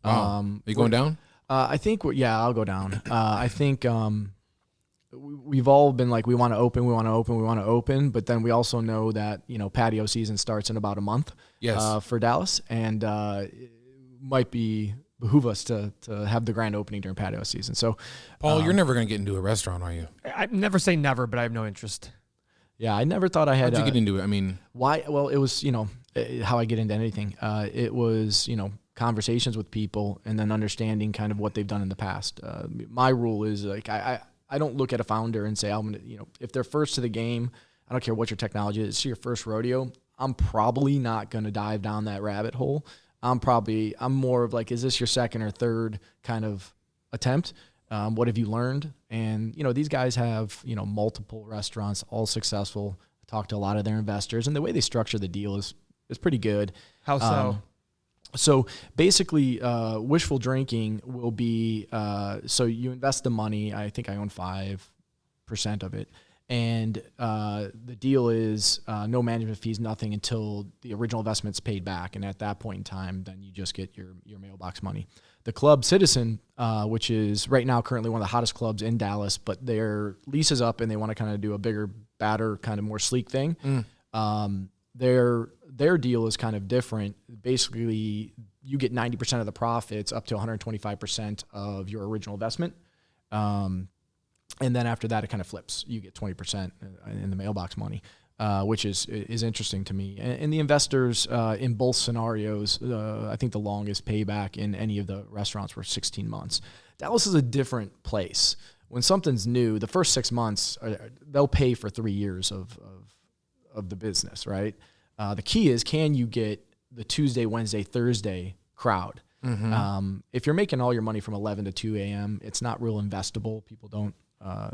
Wow. Are you going down? I think I'll go down. I think we've all been like, we want to open, but then we also know that patio season starts in about a month. Yes. For Dallas, and it might behoove us to have the grand opening during patio season. So, Paul, you're never going to get into a restaurant, are you? I never say never, but I have no interest. Yeah, I never thought I had. How'd you get into it? I mean, why? Well, it was how I get into anything. It was conversations with people and then understanding kind of what they've done in the past. My rule is like I don't look at a founder and say I'm gonna if they're first to the game, I don't care what your technology is. It's your first rodeo. I'm probably not going to dive down that rabbit hole. I'm more of like, is this your second or third kind of attempt? What have you learned? And, these guys have, multiple restaurants, all successful. Talk to a lot of their investors, and the way they structure the deal is pretty good. How so? So basically, wishful drinking will be, so you invest the money. I think I own 5% of it. And the deal is no management fees, nothing until the original investment's paid back. And at that point in time, then you just get your mailbox money. The club Citizen, which is right now currently one of the hottest clubs in Dallas, but their lease is up and they want to kind of do a bigger, badder, kind of more sleek thing. Their deal is kind of different. Basically, you get 90% of the profits, up to 125% of your original investment. And then after that, it kind of flips. You get 20% in the mailbox money, which is interesting to me. And the investors in both scenarios, I think the longest payback in any of the restaurants were 16 months. Dallas is a different place. When something's new, the first 6 months, they'll pay for 3 years of the business, right? The key is, can you get the Tuesday, Wednesday, Thursday crowd? Mm-hmm. If you're making all your money from 11 to 2 a.m., it's not real investable. People don't.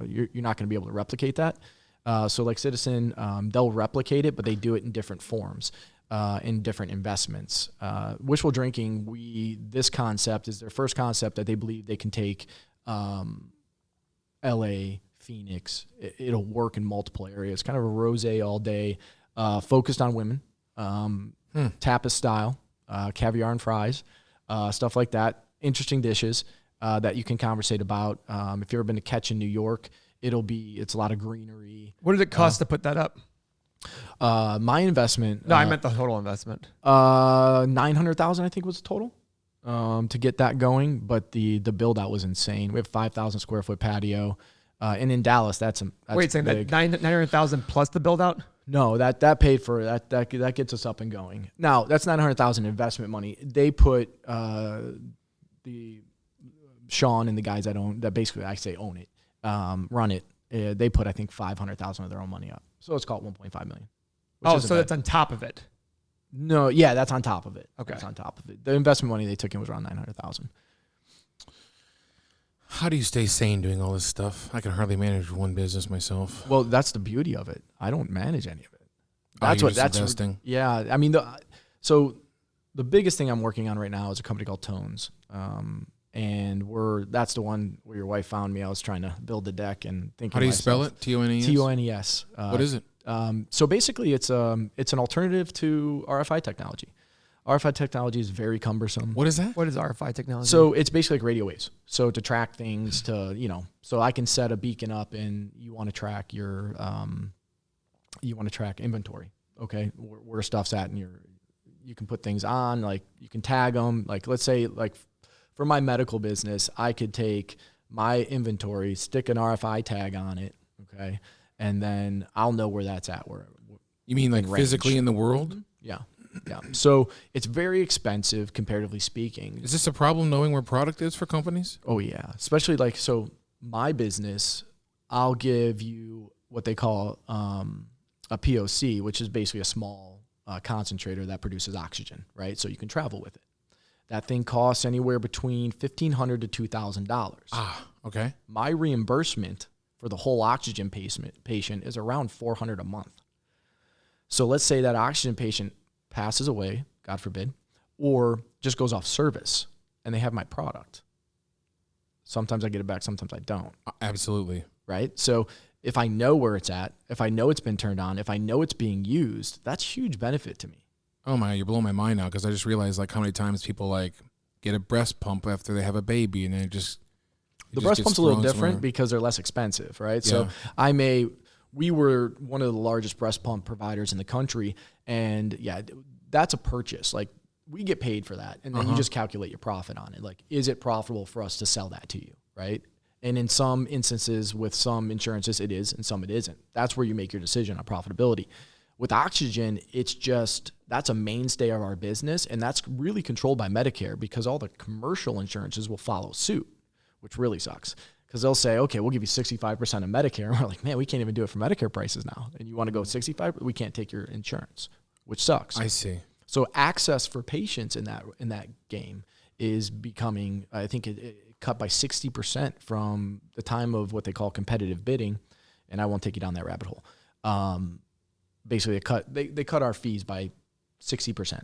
You're not going to be able to replicate that. So like Citizen, they'll replicate it, but they do it in different forms, in different investments. Wishful drinking, this concept is their first concept that they believe they can take LA, Phoenix. It'll work in multiple areas. Kind of a rosé all day, focused on women, tapas style, caviar and fries, stuff like that. Interesting dishes. That you can conversate about. If you've ever been to Catch in New York, it's a lot of greenery. What did it cost to put that up? My investment. No, I meant the total investment. $900,000, I think, was the total to get that going. But the build out was insane. We have 5,000 square foot patio, and in Dallas, that's wait, saying that 900,000 plus the build out? No, that paid for that. That gets us up and going. Now that's $900,000 investment money. They put the Sean and the guys that basically I say own it, run it. They put, I think, $500,000 of their own money up. So it's called $1.5 million. So that's on top of it. No, yeah, that's on top of it. Okay, that's on top of it. The investment money they took in was around $900,000. How do you stay sane doing all this stuff? I can hardly manage one business myself. Well, that's the beauty of it. I don't manage any of it. That's investing. Yeah, I mean, so the biggest thing I'm working on right now is a company called Tones. And that's the one where your wife found me. I was trying to build the deck and thinking. How do you spell it? T-O-N-E-S? T-O-N-E-S. What is it? So basically, it's an alternative to RFI technology. RFI technology is very cumbersome. What is that? What is RFI technology? So it's basically like radio waves. So to track things, so I can set a beacon up, and you want to track your, inventory. Okay, where stuff's at, and you can put things on, like you can tag them. Like let's say, like for my medical business, I could take my inventory, stick an RFI tag on it, okay, and then I'll know where that's at. Where you mean like physically in the world? Yeah. So it's very expensive, comparatively speaking. Is this a problem knowing where product is for companies? Oh yeah, especially my business, I'll give you what they call a POC, which is basically a small concentrator that produces oxygen, right? So you can travel with it. That thing costs anywhere between $1,500 to $2,000. Ah, okay. My reimbursement for the whole oxygen patient is around $400 a month. So let's say that oxygen patient passes away, God forbid, or just goes off service, and they have my product. Sometimes I get it back, sometimes I don't. Absolutely. Right? So if I know where it's at, if I know it's been turned on, if I know it's being used, that's huge benefit to me. Oh my, you're blowing my mind now, because I just realized like how many times people like get a breast pump after they have a baby, and then the breast pump's a little different because they're less expensive, right? Yeah. So we were one of the largest breast pump providers in the country, and yeah, that's a purchase. Like we get paid for that, and then you just calculate your profit on it. Like, is it profitable for us to sell that to you, right? And in some instances with some insurances it is, and some it isn't. That's where you make your decision on profitability. With oxygen, that's a mainstay of our business, and that's really controlled by Medicare because all the commercial insurances will follow suit, which really sucks. Because they'll say, okay, we'll give you 65% of Medicare. And we're like, man, we can't even do it for Medicare prices now. And you want to go 65%? We can't take your insurance, which sucks. I see. So access for patients in that game is becoming, I think it cut by 60% from the time of what they call competitive bidding, and I won't take you down that rabbit hole. Basically, they cut our fees by 60%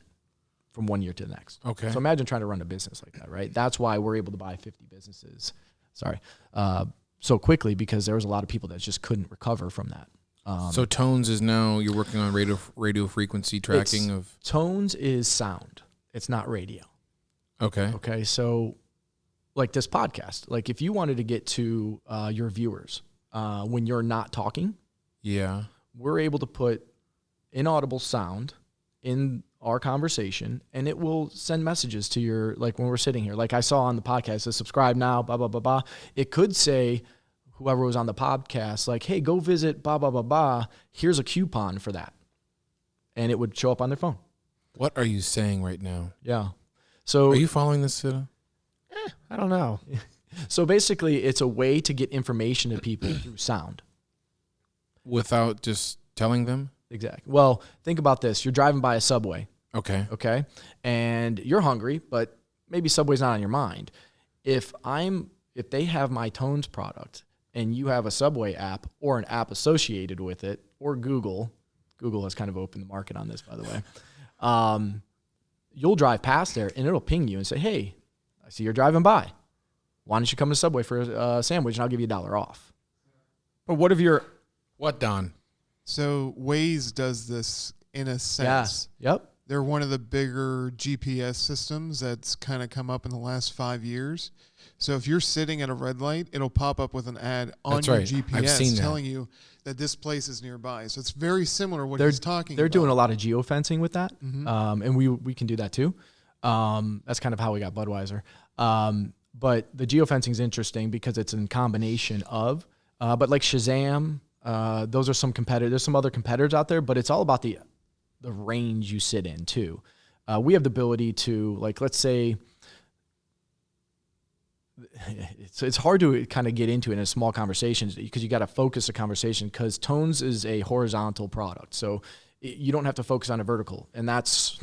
from one year to the next. Okay. So imagine trying to run a business like that, right? That's why we're able to buy 50 businesses. So quickly, because there was a lot of people that just couldn't recover from that. So Tones is now you're working on radio frequency tracking of Tones is sound. It's not radio. Okay. Okay. So like this podcast, like if you wanted to get to your viewers when you're not talking, yeah, we're able to put inaudible sound in our conversation, and it will send messages to your, like when we're sitting here, like I saw on the podcast, says subscribe now, blah, blah, blah, blah. It could say, whoever was on the podcast, like, hey, go visit blah, blah, blah, blah. Here's a coupon for that. And it would show up on their phone. What are you saying right now? Yeah. So are you following this, Siddha? I don't know. So basically, it's a way to get information to people through sound. Without just telling them? Exactly. Well, think about this. You're driving by a Subway. Okay. And you're hungry, but maybe Subway's not on your mind. If they have my Tones product and you have a Subway app or an app associated with it, or Google has kind of opened the market on this, by the way. You'll drive past there and it'll ping you and say, hey, I see you're driving by. Why don't you come to Subway for a sandwich and I'll give you $1 off. But what if you're... What, Don? So Waze does this in a sense. Yeah. Yep. They're one of the bigger GPS systems that's kind of come up in the last 5 years. So if you're sitting at a red light, it'll pop up with an ad on That's your right. I've GPS seen that. telling you that this place is nearby. So it's very similar to what They're he's talking They're about. doing a lot of geofencing with that, Mhm. and we can do that too. That's kind of how we got Budweiser. But the geofencing is interesting because it's in combination of, but like Shazam, those are some competitors. There's some other competitors out there, but it's all about the range you sit in too. We have the ability to, like, let's say, it's hard to kind of get into in a small conversation because you got to focus a conversation because Tones is a horizontal product. So you don't have to focus on a vertical. And that's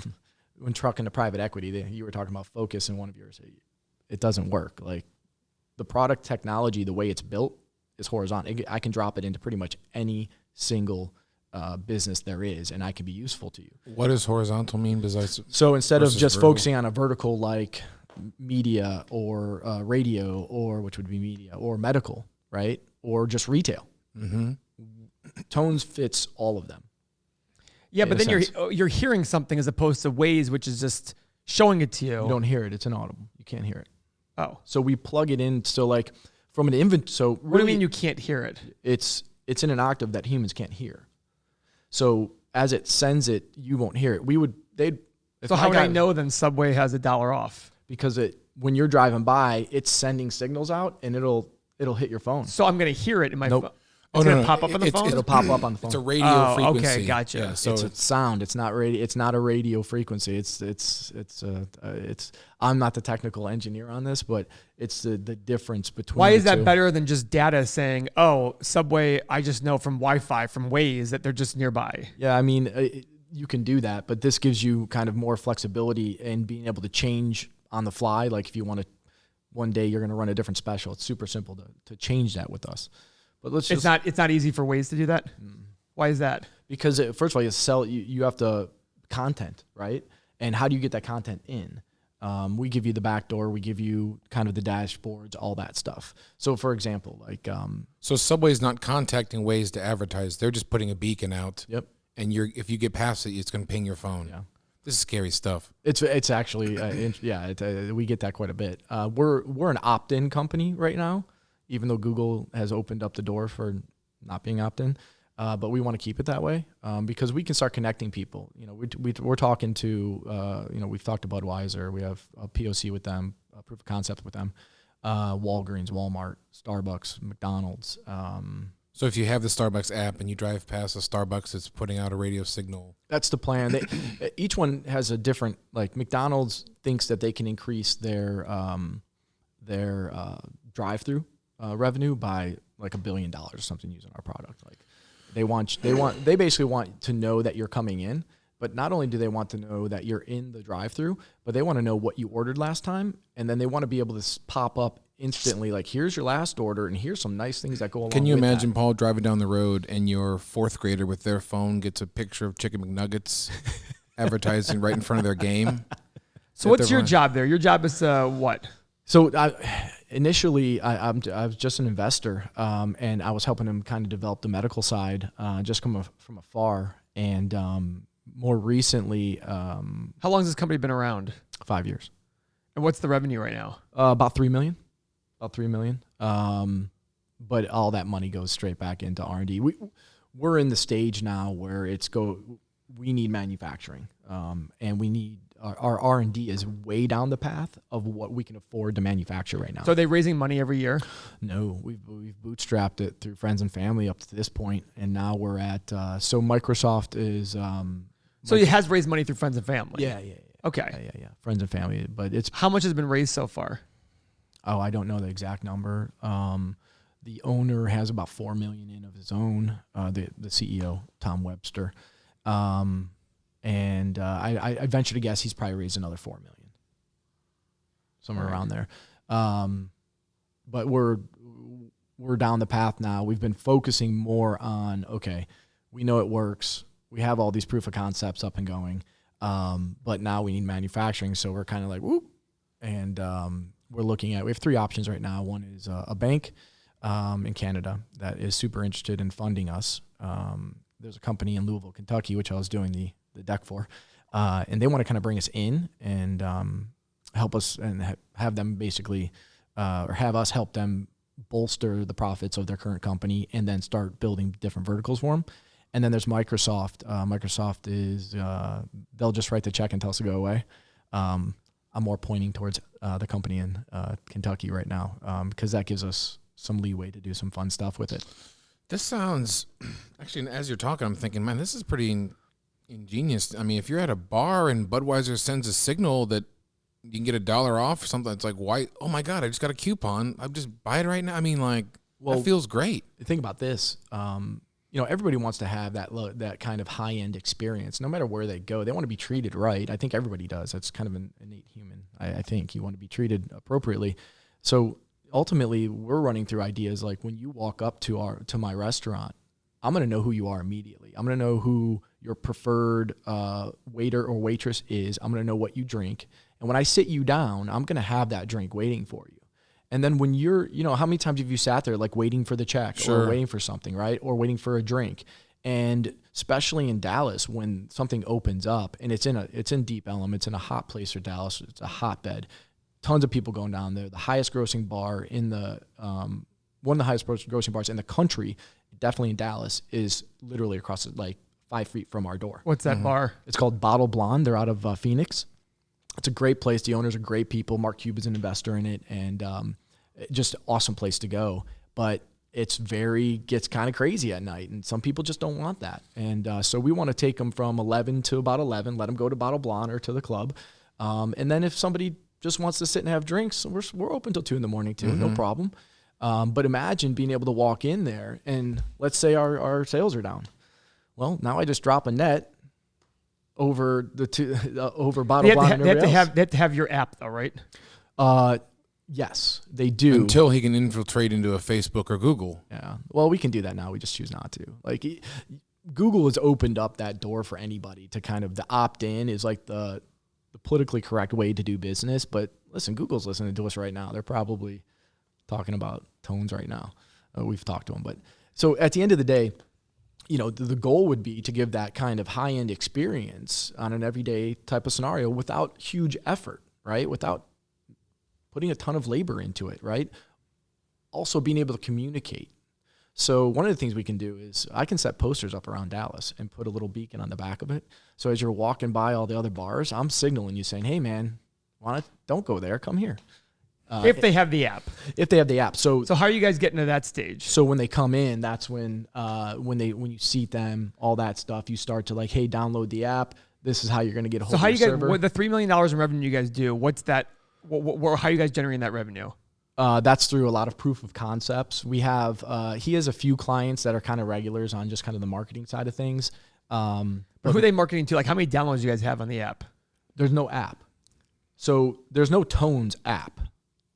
when trucking to private equity, you were talking about focus in one of yours. It doesn't work. Like the product technology, the way it's built is horizontal. I can drop it into pretty much any single business there is, and I can be useful to you. What does horizontal mean besides? So instead of versus just vertical? focusing on a vertical like media or radio, or which would be media, or medical, right? Or just retail. Mm-hmm. Tones fits all of them. Yeah, In but a then sense. you're hearing something as opposed to Waze, which is just showing it to you. You don't hear it. It's inaudible. You can't hear it. Oh. So we plug it in. So like from an inventory. So What do you mean you can't hear it? It's in an octave that humans can't hear. So as it sends it, you won't hear it. So how would I know then Subway has $1 off? Because when you're driving by, it's sending signals out and it'll hit your phone. So I'm going to hear it in my Nope. phone. It's going to pop up on the phone? It'll pop up on the phone. It's a radio Oh, frequency. okay, gotcha. Yeah, so it's a sound. It's not radio. It's not a radio frequency. I'm not the technical engineer on this, but it's the difference between. Why is the that two. better than just data saying, oh, Subway, I just know from Wi-Fi, from Waze, that they're just nearby? Yeah, I mean, you can do that, but this gives you kind of more flexibility in being able to change on the fly. Like if you want to, one day you're going to run a different special. It's super simple to change that with us. But let's just. It's not easy for Waze to do that? Why is that? Because first of all, you have to content, right? And how do you get that content in? We give you the back door. We give you kind of the dashboards, all that stuff. So for example, like. So Subway's not contacting Waze to advertise. They're just putting a beacon out. Yep. And if you get past it, it's going to ping your phone. Yeah. This is scary stuff. It's actually, we get that quite a bit. We're an opt-in company right now, even though Google has opened up the door for not being opt-in. But we want to keep it that way because we can start connecting people. You know, we're talking to, we've talked to Budweiser. We have a POC with them, a proof of concept with them. Walgreens, Walmart, Starbucks, McDonald's. So if you have the Starbucks app and you drive past a Starbucks, it's putting out a radio signal. That's the plan. Each one has a different, like McDonald's thinks that they can increase their drive-through revenue by like $1 billion or something using our product. Like they basically want to know that you're coming in, But not only do they want to know that you're in the drive-through, but they want to know what you ordered last time, and then they want to be able to pop up instantly, like, here's your last order, and here's some nice things that go along with that. Can you imagine, Paul, driving down the road and your fourth grader with their phone gets a picture of Chicken McNuggets advertising right in front of their game? So what's your job there? Your job is what? So initially, I was just an investor, and I was helping him kind of develop the medical side, just from afar. And more recently, how long has this company been around? 5 years. And what's the revenue right now? About $3 million. About $3 million. But all that money goes straight back into R&D. We're in the stage now where we need manufacturing, and we need our R&D is way down the path of what we can afford to manufacture right now. So are they raising money every year? No, we've bootstrapped it through friends and family up to this point, and now we're at so Microsoft is. So it has raised money through friends and family. Yeah. Okay. Yeah. Friends and family, but it's how much has been raised so far? Oh, I don't know the exact number. The owner has about $4 million in of his own. The CEO, Tom Webster. And I venture to guess he's probably raised another $4 million, somewhere around there. But we're down the path now. We've been focusing more on, okay, we know it works. We have all these proof of concepts up and going, but now we need manufacturing. So we're kind of like, whoop, and we have 3 options right now. One is a bank in Canada that is super interested in funding us. There's a company in Louisville, Kentucky, which I was doing the deck for, and they want to kind of bring us in and help us and have them basically, or have us help them bolster the profits of their current company and then start building different verticals for them. And then there's Microsoft. Microsoft is, they'll just write the check and tell us to go away. I'm more pointing towards the company in Kentucky right now, because that gives us some leeway to do some fun stuff with it. This sounds, actually, as you're talking, I'm thinking, man, this is pretty ingenious. I mean, if you're at a bar and Budweiser sends a signal that you can get $1 off or something, it's like, why? Oh my God, I just got a coupon. I'll just buy it right now. I mean, like, that feels great. Think about this. Everybody wants to have that kind of high-end experience. No matter where they go, they want to be treated right. I think everybody does. That's kind of an innate human. I think you want to be treated appropriately. So ultimately, we're running through ideas like when you walk up to my restaurant, I'm going to know who you are immediately. I'm going to know who your preferred waiter or waitress is. I'm going to know what you drink. And when I sit you down, I'm going to have that drink waiting for you. And then when you're, how many times have you sat there like waiting for the check or waiting for something, right? Or waiting for a drink. And especially in Dallas, when something opens up and it's in Deep Ellum, it's in a hot place for Dallas, it's a hotbed. Tons of people going down there. The highest grossing bar in the, one of the highest grossing bars in the country, definitely in Dallas, is literally across like 5 feet from our door. What's that bar? It's called Bottle Blonde. They're out of Phoenix. It's a great place. The owners are great people. Mark Cuban's an investor in it, and just an awesome place to go. But gets kind of crazy at night, and some people just don't want that. And so we want to take them from 11 to about 11, let them go to Bottle Blonde or to the club. And then if somebody just wants to sit and have drinks, we're open till 2 a.m. too, no problem. But imagine being able to walk in there and let's say our sales are down. Well, now I just drop a net over over Bottle Blonde. They have to have your app though, right? Yes, they do. Until he can infiltrate into a Facebook or Google. Yeah. Well, we can do that now. We just choose not to. Like Google has opened up that door for anybody to kind of, the opt-in is like the politically correct way to do business. But listen, Google's listening to us right now. They're probably talking about tones right now. We've talked to them. But so at the end of the day, the goal would be to give that kind of high-end experience on an everyday type of scenario without huge effort, right? Without putting a ton of labor into it, right? Also being able to communicate. So one of the things we can do is I can set posters up around Dallas and put a little beacon on the back of it. So as you're walking by all the other bars, I'm signaling you saying, hey man, don't go there, come here. If they have the app. If they have the app. So how are you guys getting to that stage? So when they come in, that's when you seat them, all that stuff, you start to like, hey, download the app. This is how you're going to get a hold of your server. What the $3 million in revenue you guys do, what's that? How are you guys generating that revenue? That's through a lot of proof of concepts. We have, he has a few clients that are kind of regulars on just kind of the marketing side of things. But who are they marketing to? Like, how many downloads do you guys have on the app? There's no app. So there's no Tones app.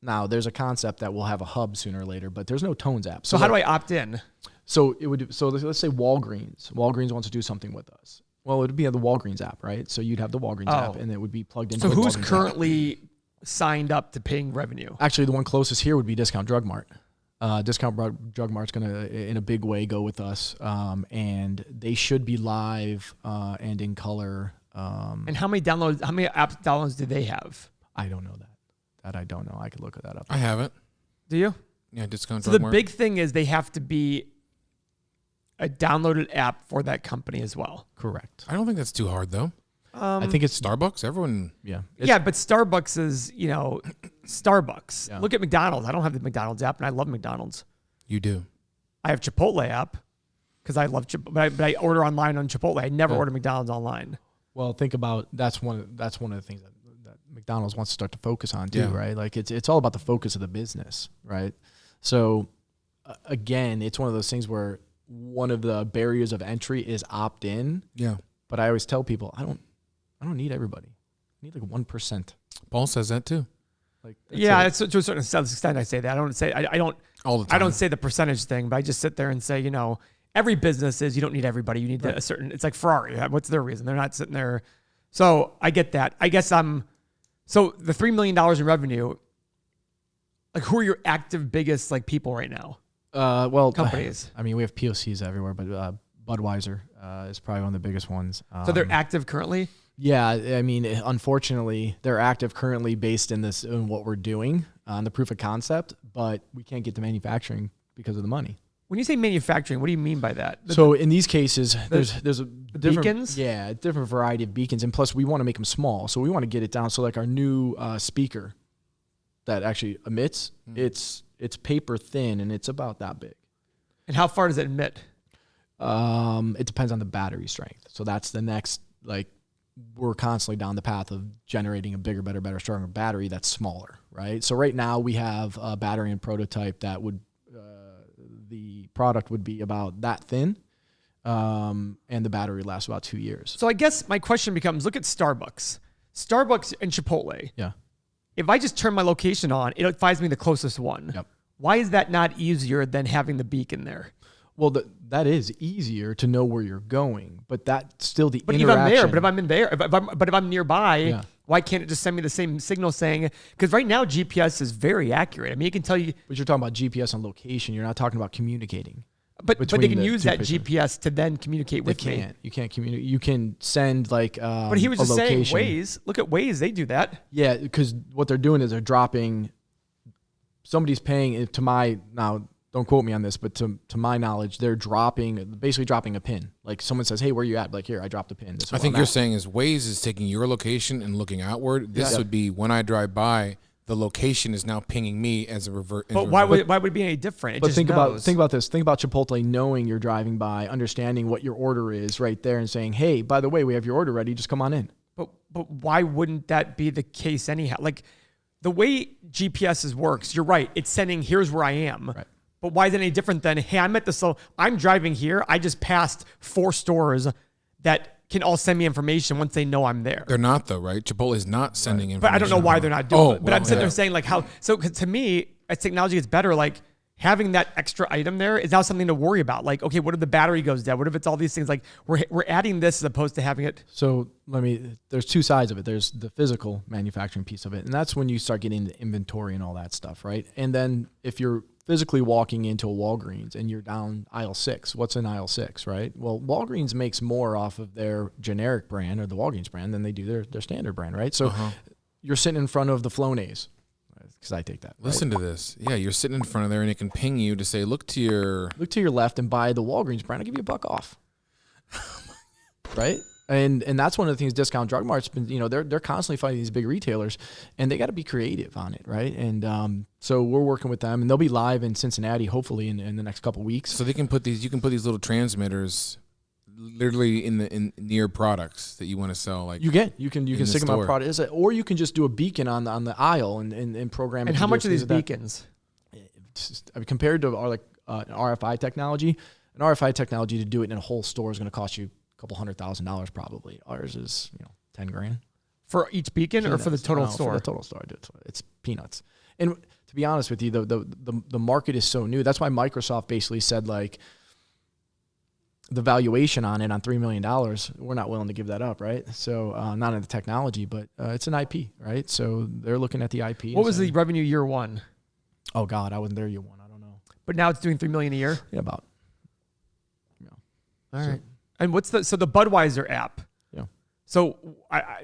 Now, there's a concept that we'll have a hub sooner or later, but there's no Tones app. So how do I opt in? So let's say Walgreens. Walgreens wants to do something with us. Well, it would be the Walgreens app, right? So you'd have the Walgreens app, and it would be plugged into. So the who's Walgreens currently app. signed up to paying revenue? Actually, the one closest here would be Discount Drug Mart. Drug Mart's going to, in a big way, go with us, and they should be live and in color. And how many app downloads do they have? I don't know that. That I don't know. I could look that up. I haven't. Do you? Yeah, Discount So Drug the Mart. big thing is they have to be a downloaded app for that company as well. Correct. I don't think that's too hard though. I think it's Starbucks. Everyone. yeah. Yeah, but Starbucks is, Starbucks. Yeah. Look at McDonald's. I don't have the McDonald's app, and I love McDonald's. You do. I have Chipotle app because I love Chipotle, but I order online on Chipotle. I never order McDonald's online. Well, think about that's one of the things that McDonald's wants to start to focus on too, Yeah. right? Like it's all about the focus of the business, right? So again, it's one of those things where one of the barriers of entry is opt in. Yeah. But I always tell people I don't need everybody. I need like 1%. Paul says that too. Like Yeah, it's, to a certain extent I say that. I don't All the time. I don't say the percentage thing, but I just sit there and say, every business is you don't need everybody. You need a certain. It's like Ferrari. What's their reason? They're not sitting there. So I get that. I guess so the $3 million in revenue. Like, who are your active biggest people right now? Companies. I mean, we have POCs everywhere, but Budweiser is probably one of the biggest ones. So they're active currently. Yeah, I mean, unfortunately, they're active currently based in what we're doing on the proof of concept, but we can't get to manufacturing because of the money. When you say manufacturing, what do you mean by that? So in these cases, there's a different, beacons? Yeah, a different variety of beacons, and plus we want to make them small, so we want to get it down. So like our new speaker that actually emits, it's paper thin and it's about that big. And how far does it emit? It depends on the battery strength. So that's the next we're constantly down the path of generating a bigger, better, stronger battery that's smaller, right? So right now we have a battery and prototype that would, the product would be about that thin, and the battery lasts about 2 years. So I guess my question becomes, look at Starbucks and Chipotle. Yeah. If I just turn my location on, it finds me the closest one. Yep. Why is that not easier than having the beacon there? Well, that is easier to know where you're going, but that's still the But interaction. even I'm there, but if I'm in there, if I'm nearby, Yeah. why can't it just send me the same signal saying? Because right now GPS is very accurate. I mean, it can tell you. But you're talking about GPS on location. You're not talking about communicating. But they between can the use two that pictures. GPS to then communicate They with me. can't. You can't communicate. You can send But he was just saying Waze. Look at Waze. They do that. Yeah, because what they're doing is they're dropping. Somebody's paying to my now. Don't quote me on this, but to my knowledge, they're basically dropping a pin. Like someone says, "Hey, where you at?" Like, here, I dropped a pin. I think you're saying is Waze is taking your location and looking outward. This would be when I drive by, the location is now pinging me as a revert. But why would it be any different? It But just think knows. about this. Think about Chipotle knowing you're driving by, understanding what your order is right there, and saying, "Hey, by the way, we have your order ready. Just come on in." But why wouldn't that be the case anyhow? Like the way GPS works, you're right. It's sending here's where I am. Right. But why is it any different than, hey, I'm at I'm driving here. I just passed 4 stores that can all send me information once they know I'm there. They're not though, right? Chipotle is not sending information. But I don't know why they're not doing it. But I'm sitting there yeah. saying so to me, as technology gets better, having that extra item there is now something to worry about. Like, okay, what if the battery goes dead? What if it's all these things? Like we're adding this as opposed to having it. So there's two sides of it. There's the physical manufacturing piece of it, and that's when you start getting the inventory and all that stuff, right? And then if you're physically walking into a Walgreens and you're down aisle 6, what's in aisle 6, right? Well, Walgreens makes more off of their generic brand or the Walgreens brand than they do their standard brand, right? So you're sitting in front of the Flonase, because I take that. Listen to this. Yeah, you're sitting in front of there and it can ping you to say, look to your left and buy the Walgreens brand. I'll give you $1 off. Right? And that's one of the things Discount Drug Mart's been, they're constantly fighting these big retailers, and they got to be creative on it, right? And so we're working with them, and they'll be live in Cincinnati hopefully in the next couple of weeks. So they can put these little transmitters literally in near products that you want to sell. Like you can the stick them on store. products, or you can just do a beacon on the aisle and program it. And to how do much are things these like that. beacons? Compared to our RFI technology, an RFI technology to do it in a whole store is going to cost you a couple $100,000 probably. Ours is, 10 grand. For each beacon or for the total store? For the total store. It's peanuts. And to be honest with you, the market is so new. That's why Microsoft basically said, like, the valuation on it on $3 million, we're not willing to give that up, right? So not in the technology, but it's an IP, right? So they're looking at the IP. What was the revenue year one? Oh God, I wasn't there year one. I don't know. But now it's doing $3 million a year? Yeah, about. All right. And what's the Budweiser app? Yeah. So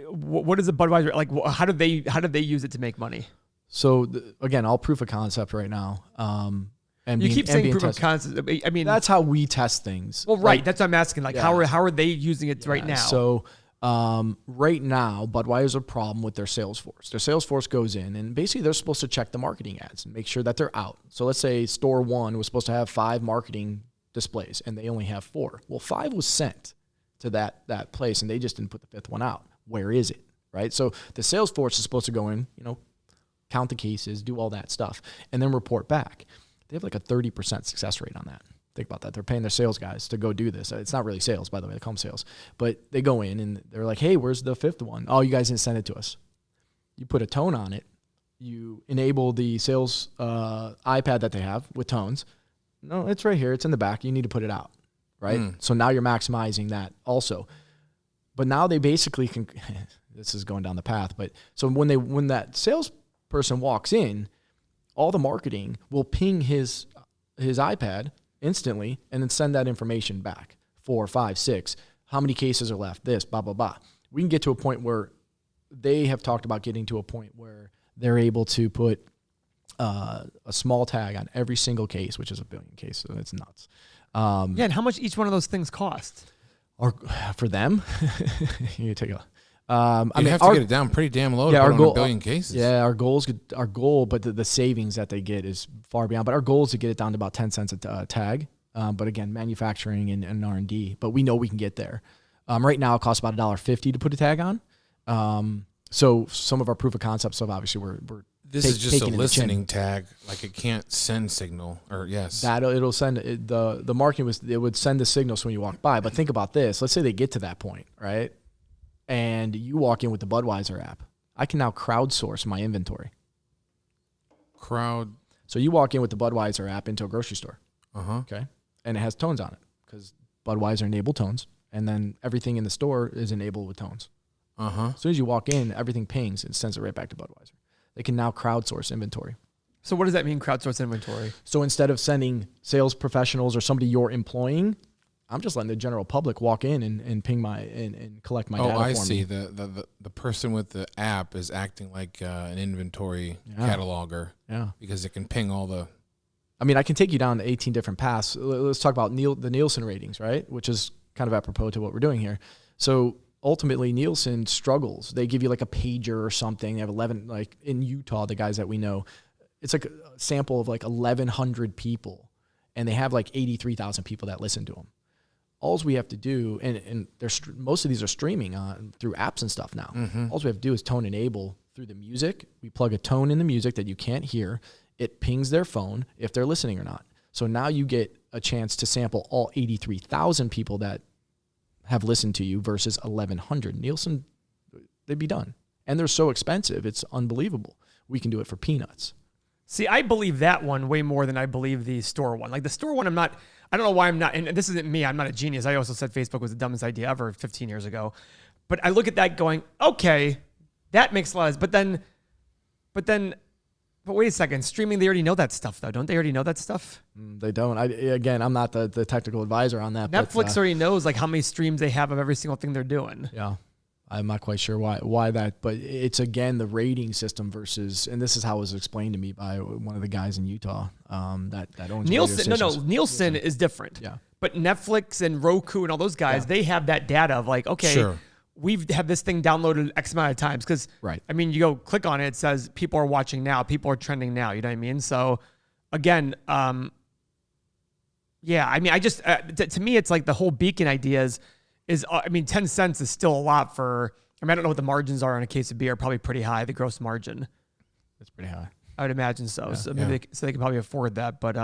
what is the Budweiser, like, how do they use it to make money? So again, all proof of concept right now. And you keep saying proof of tested. concept. I mean, That's how we test things. well, right. That's what I'm asking. Like, Yeah. how are they using it right now? So right now, Budweiser has a problem with their sales force. Their sales force goes in, and basically they're supposed to check the marketing ads and make sure that they're out. So let's say store 1 was supposed to have 5 marketing displays, and they only have 4. Well, 5 was sent to that place, and they just didn't put the 5th one out. Where is it, right? So the sales force is supposed to go in, count the cases, do all that stuff, and then report back. They have like a 30% success rate on that. Think about that. They're paying their sales guys to go do this. It's not really sales, by the way. They call them sales. But they go in and they're like, hey, where's the 5th one? Oh, you guys didn't send it to us. You put a tone on it. You enable the sales iPad that they have with tones. No, it's right here. It's in the back. You need to put it out, right? So now you're maximizing that also. But now they basically can, this is going down the path, but so when that salesperson walks in, all the marketing will ping his iPad instantly and then send that information back. 4, 5, 6. How many cases are left? This, blah, blah, blah. We can get to a point where they have talked about getting to a point where they're able to put a small tag on every single case, which is 1 billion cases. So it's nuts. Yeah, and how much each one of those things cost? Or for them, you take a. I have to get it down pretty damn low to put on 1 billion cases. Yeah, our goal, but the savings that they get is far beyond. But our goal is to get it down to about 10 cents a tag. But again, manufacturing and R&D. But we know we can get there. Right now, it costs about $1.50 to put a tag on. So some of our proof of concept stuff, obviously, we're This is just a listening tag, like it can't send signal, or yes. It'll send the marketing it would send the signals when you walk by. But think about this. Let's say they get to that point, right? And you walk in with the Budweiser app. I can now crowdsource my inventory. So you walk in with the Budweiser app into a grocery store. Okay. And it has tones on it because Budweiser enabled tones. And then everything in the store is enabled with tones. As soon as you walk in, everything pings and sends it right back to Budweiser. They can now crowdsource inventory. So what does that mean, crowdsource inventory? So instead of sending sales professionals or somebody you're employing, I'm just letting the general public walk in and ping and collect my data for me. Oh, I see. The person with the app is acting like an inventory cataloger. Yeah. Because it can ping all the... I mean, I can take you down to 18 different paths. Let's talk about the Nielsen ratings, right? Which is kind of apropos to what we're doing here. So ultimately, Nielsen struggles. They give you like a pager or something. They have 11, like in Utah, the guys that we know, it's like a sample of like 1,100 people. And they have like 83,000 people that listen to them. All we have to do, and most of these are streaming through apps and stuff now. All we have to do is tone enable through the music. We plug a tone in the music that you can't hear. It pings their phone if they're listening or not. So now you get a chance to sample all 83,000 people that have listened to you versus 1,100. Nielsen, they'd be done. And they're so expensive, it's unbelievable. We can do it for peanuts. See, I believe that one way more than I believe the store one. Like the store one, I don't know why I'm not, and this isn't me, I'm not a genius. I also said Facebook was the dumbest idea ever 15 years ago. But I look at that going, okay, that makes a lot of sense. But wait a second, streaming, they already know that stuff though. Don't they already know that stuff? They don't. I'm not the technical advisor on that. Netflix already knows like how many streams they have of every single thing they're doing. Yeah. I'm not quite sure why that, but it's again the rating system versus, and this is how it was explained to me by one of the guys in Utah that owns Nielsen. Nielsen is different. Yeah, but Netflix and Roku and all those guys, they have that data of like, okay, we've had this thing downloaded X amount of times because, I mean, you go click on it, it says people are watching now, people are trending now. You know what I mean? So, again, I mean, I just to me, it's like the whole beacon idea is 10 cents is still a lot for, I don't know what the margins are on a case of beer, probably pretty high, the gross margin. It's pretty high. I would imagine so. Yeah. So maybe so they can probably afford that. But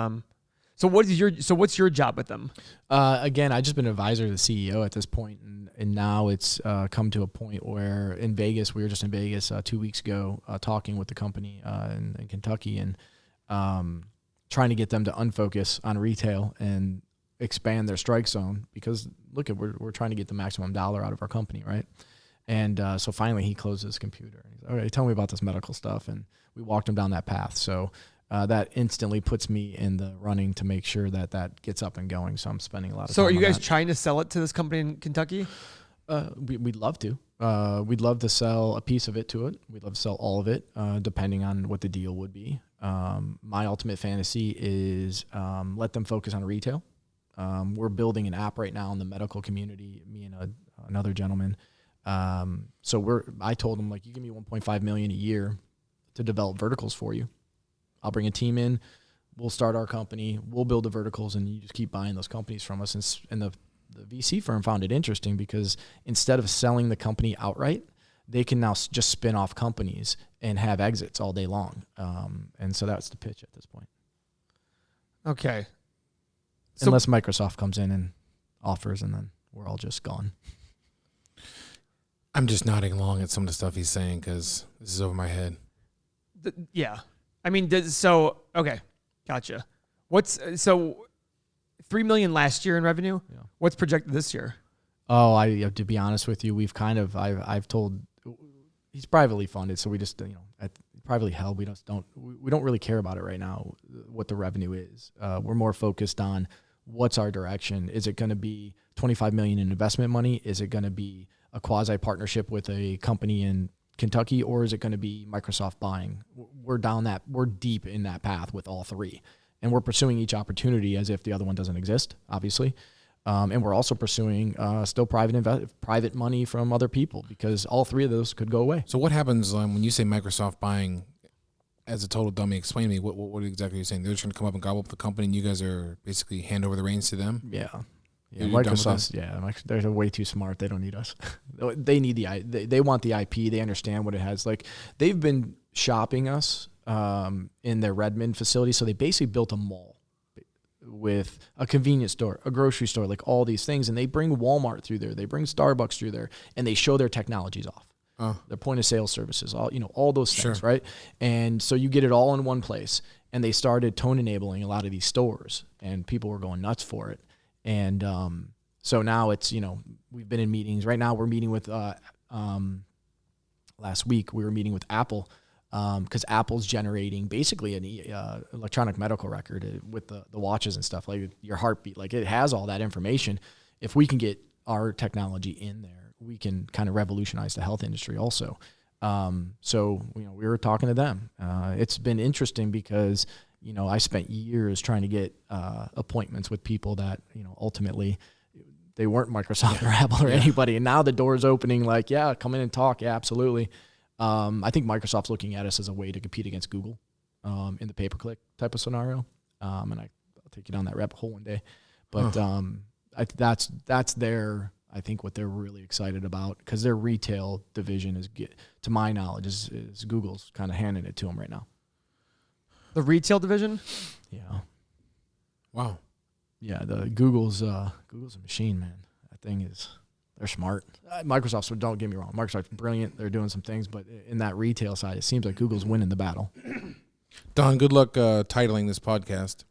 So what's your job with them? Again, I've just been an advisor to the CEO at this point, and now it's come to a point where in Vegas, we were just in Vegas 2 weeks ago talking with the company in Kentucky and trying to get them to unfocus on retail and expand their strike zone because look, we're trying to get the maximum dollar out of our company, right? And so finally he closed his computer. And he's like, okay, tell me about this medical stuff. And we walked him down that path. So that instantly puts me in the running to make sure that gets up and going. So I'm spending a lot of time. So are you on guys that. trying to sell it to this company in Kentucky? We'd love to. We'd love to sell a piece of it to it. We'd love to sell all of it, depending on what the deal would be. My ultimate fantasy is let them focus on retail. We're building an app right now in the medical community, me and another gentleman. So I told him, like, you give me $1.5 million a year to develop verticals for you. I'll bring a team in. We'll start our company. We'll build the verticals, and you just keep buying those companies from us. And the VC firm found it interesting because instead of selling the company outright, they can now just spin off companies and have exits all day long. And so that's the pitch at this point. Okay. So, Unless Microsoft comes in and offers, and then we're all just gone. I'm just nodding along at some of the stuff he's saying because this is over my head. yeah. I mean, okay. Gotcha. $3 million last year in revenue? Yeah. What's projected this year? Oh, to be honest with you, I've told, he's privately funded, so we just, privately held, we don't really care about it right now, what the revenue is. We're more focused on what's our direction. Is it going to be $25 million in investment money? Is it going to be a quasi partnership with a company in Kentucky, or is it going to be Microsoft buying? We're deep in that path with all three, and we're pursuing each opportunity as if the other one doesn't exist, obviously. And we're also pursuing still private money from other people because all three of those could go away. So what happens when you say Microsoft buying? As a total dummy, explain to me what exactly you're saying. They're just going to come up and gobble up the company, and you guys are basically hand over the reins to them. Yeah. You're done with Microsoft. Yeah, they're way too smart. They don't need us. They need they want the IP. They understand what it has. Like, they've been shopping us in their Redmond facility, so they basically built a mall with a convenience store, a grocery store, like all these things, and they bring Walmart through there. They bring Starbucks through there, and they show their technologies off. Their point of sale services, all those things, Sure. right? And so you get it all in one place. And they started tone enabling a lot of these stores, and people were going nuts for it. And so now it's, we've been in meetings. Right now we're meeting with, last week we were meeting with Apple because Apple's generating basically an electronic medical record with the watches and stuff, like your heartbeat. Like, it has all that information. If we can get our technology in there, we can kind of revolutionize the health industry also. So we were talking to them. It's been interesting because, I spent years trying to get appointments with people that, ultimately they weren't Microsoft or Apple or anybody. And now the door's opening, like, yeah, come in and talk. Yeah, absolutely. I think Microsoft's looking at us as a way to compete against Google in the pay-per-click type of scenario. And I'll take you down that rabbit hole one day. But that's their... I think what they're really excited about, because their retail division to my knowledge, is Google's kind of handing it to them right now. The retail division? Yeah. Wow. Yeah, Google's a machine, man. That thing they're smart. Microsoft's, don't get me wrong, Microsoft's brilliant. They're doing some things, but in that retail side, it seems like Google's winning the battle. Don, good luck titling this podcast.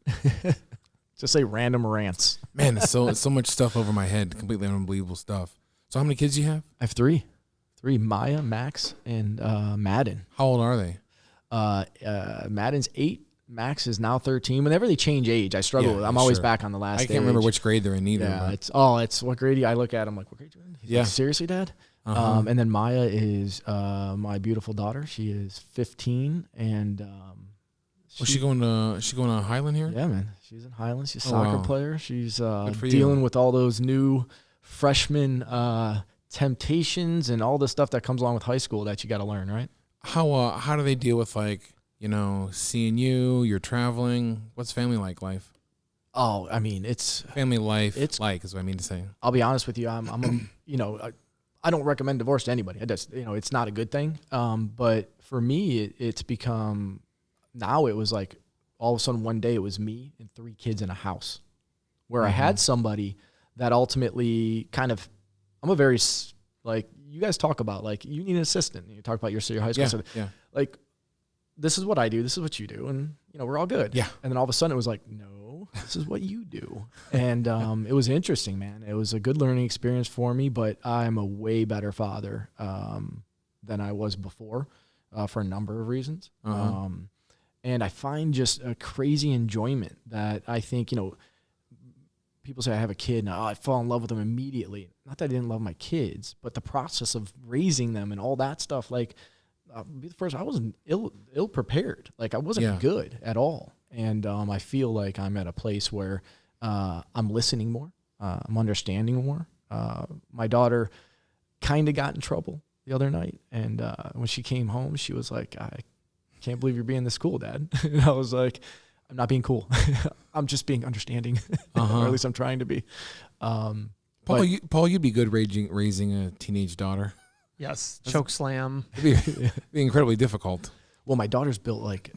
Just say random rants. Man, it's so much stuff over my head. Completely unbelievable stuff. So how many kids do you have? I have three. Maya, Max, and Madden. How old are they? Madden's 8. Max is now 13. Whenever they change age, I struggle with it. I'm always back on the last I can't remember which grade they're in either. Yeah, but. it's what grade I look at. I'm like, what grade you in? He's Yeah. like, seriously, Dad? Uh-huh. And then Maya is my beautiful daughter. She is 15, and Was she going to Highland here? yeah, man, she's in Highlands. She's a soccer player. She's for dealing you. with all those new freshman temptations and all the stuff that comes along with high school that you got to learn, right? How do they deal with, like, seeing you're traveling? What's family life? Oh, I mean, it's Family life, It's- is what I mean to say. I'll be honest with you. I don't recommend divorce to anybody. It's not a good thing. But for me, it's become, now it was like, all of a sudden one day it was me and 3 kids in a house where I had somebody that ultimately kind of, I'm a very, like, you guys talk about, like, you need an assistant. You talk about your high school. So like, this is what I do. This is what you do. And, you know, we're all good. Yeah. And then all of a sudden it was like, no, this is what you do. And it was interesting, man. It was a good learning experience for me, but I'm a way better father than I was before for a number of reasons. And I find just a crazy enjoyment that I think, you know, people say I have a kid and I fall in love with them immediately. Not that I didn't love my kids, but the process of raising them and all that stuff, like, be the first, I wasn't ill prepared. Like, I wasn't good at all. And I feel like I'm at a place where I'm listening more. I'm understanding more. My daughter kind of got in trouble the other night. And when she came home, she was like, I can't believe you're being this cool, Dad. And I was like, I'm not being cool. I'm just being understanding, or at least I'm trying to be. Paul, you'd be good raising a teenage daughter. Yes, choke slam. It'd be incredibly difficult. Well, my daughter's built like,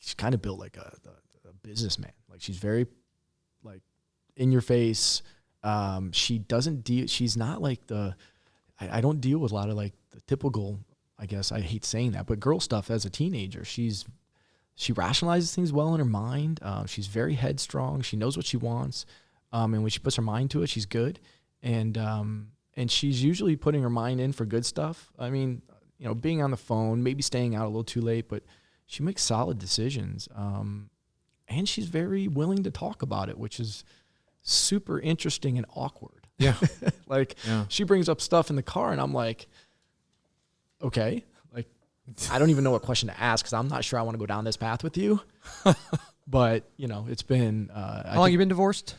she's kind of built like a businessman. Like, she's very, like, in your face. She doesn't deal. She's not like I don't deal with a lot of like the typical. I guess I hate saying that, but girl stuff as a teenager. She rationalizes things well in her mind. She's very headstrong. She knows what she wants. And when she puts her mind to it, she's good. And she's usually putting her mind in for good stuff. I mean, you know, being on the phone, maybe staying out a little too late, but she makes solid decisions. And she's very willing to talk about it, which is super interesting and awkward. Yeah. She brings up stuff in the car and I'm like, okay. Like, I don't even know what question to ask because I'm not sure I want to go down this path with you. But, you know, it's been... How long you been divorced?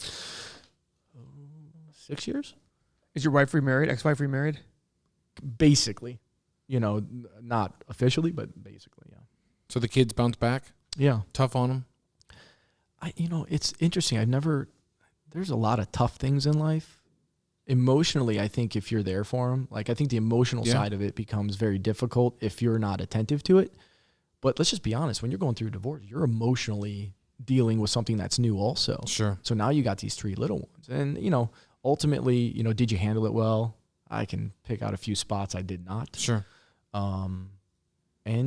6 years. Is your wife remarried? Ex-wife remarried? Basically. You know, not officially, but basically, yeah. So the kids bounce back? Yeah. Tough on them? You know, it's interesting. There's a lot of tough things in life. Emotionally, I think if you're there for them, like, I think the emotional side of it becomes very difficult if you're not attentive to it. But let's just be honest, when you're going through a divorce, you're emotionally dealing with something that's new also. Sure. So now you got these 3 little ones. And, you know, ultimately, you know, did you handle it well? I can pick out a few spots I did not. Sure. And